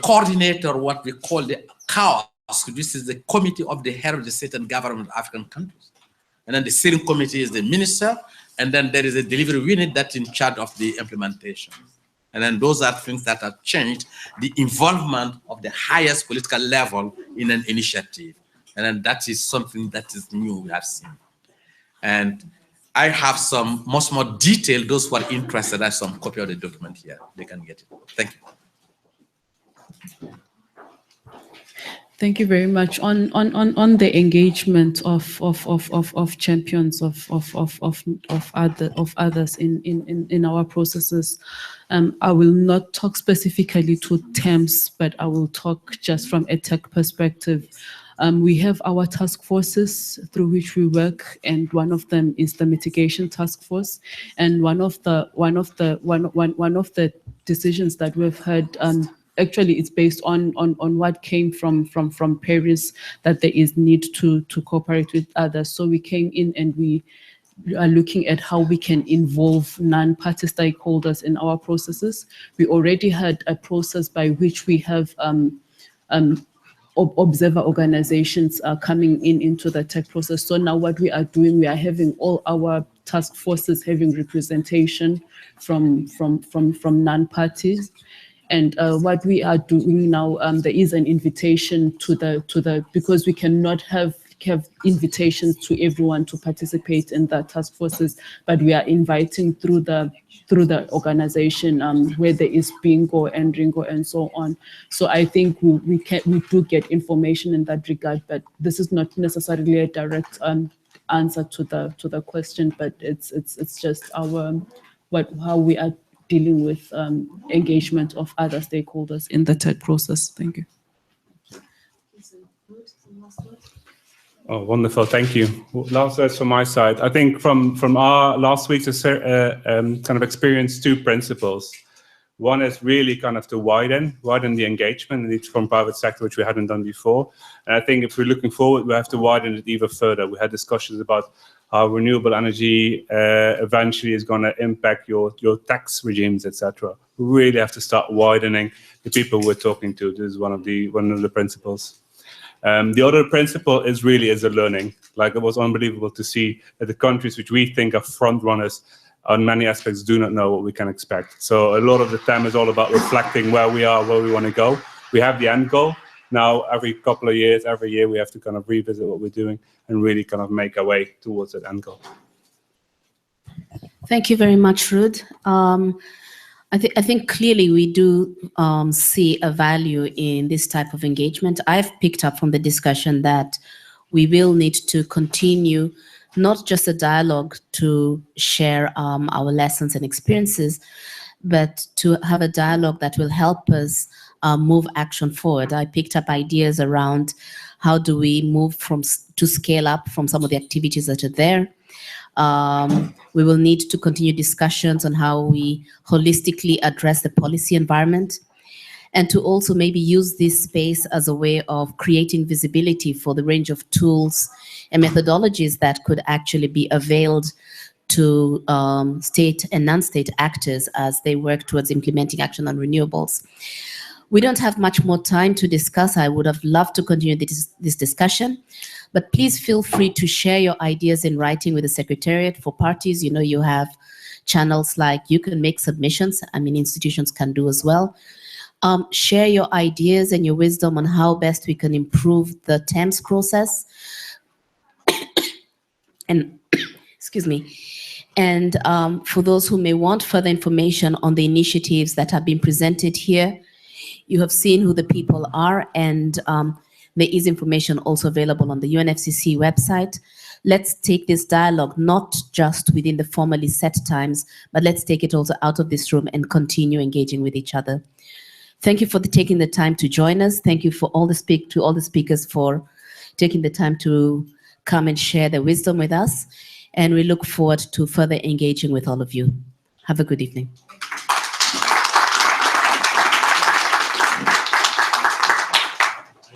coordinator, what we call the CAOS. This is the committee of the head of the state and government of African countries. And then the steering committee is the minister, and then there is a delivery unit that's in charge of the implementation. And then those are things that have changed, the involvement of the highest political level in an initiative. And then that is something that is new we have seen. And I have some much more detail. Those who are interested, I have some copy of the document here. They can get it. Thank you. Thank you very much. On the engagement of champions of others in our processes, I will not talk specifically to TEMs, but I will talk just from a tech perspective. We have our task forces through which we work, and one of them is the mitigation task force. And one of the decisions that we've had, actually, it's based on what came from Paris, that there is need to cooperate with others. So we came in and we are looking at how we can involve non-party stakeholders in our processes. We already had a process by which we have observer organizations coming into the tech process. So now what we are doing, we are having all our task forces having representation from non-parties. And what we are doing now, there is an invitation to the because we cannot have invitations to everyone to participate in the task forces, but we are inviting through the organization where there is bingo and ringo and so on. So I think we do get information in that regard, but this is not necessarily a direct answer to the question, but it's just our how we are dealing with engagement of other stakeholders in the tech process. Thank you. Oh, wonderful. Thank you. Last words from my side. I think from our last week's kind of experience, 2 principles. One is really kind of to widen the engagement, and it's from private sector, which we hadn't done before. And I think if we're looking forward, we have to widen it even further. We had discussions about how renewable energy eventually is going to impact your tax regimes, etc. We really have to start widening the people we're talking to. This is one of the principles. The other principle is really a learning. Like, it was unbelievable to see that the countries which we think are front runners on many aspects do not know what we can expect. So a lot of the time is all about reflecting where we are, where we want to go. We have the end goal. Now, every couple of years, every year, we have to kind of revisit what we're doing and really kind of make our way towards that end goal. Thank you very much, Ruud. I think clearly we do see a value in this type of engagement. I've picked up from the discussion that we will need to continue not just a dialogue to share our lessons and experiences, but to have a dialogue that will help us move action forward. I picked up ideas around how do we move to scale up from some of the activities that are there. We will need to continue discussions on how we holistically address the policy environment, and to also maybe use this space as a way of creating visibility for the range of tools and methodologies that could actually be availed to state and non-state actors as they work towards implementing action on renewables. We don't have much more time to discuss. I would have loved to continue this discussion, but please feel free to share your ideas in writing with the Secretariat. For parties, you have channels like you can make submissions. I mean, institutions can do as well. Share your ideas and your wisdom on how best we can improve the TEMs process. And excuse me. And for those who may want further information on the initiatives that have been presented here, you have seen who the people are, and there is information also available on the UNFCCC website. Let's take this dialogue not just within the formally set times, but let's take it also out of this room and continue engaging with each other. Thank you for taking the time to join us. Thank you for all the speakers for taking the time to come and share their wisdom with us. And we look forward to further engaging with all of you. Have a good evening.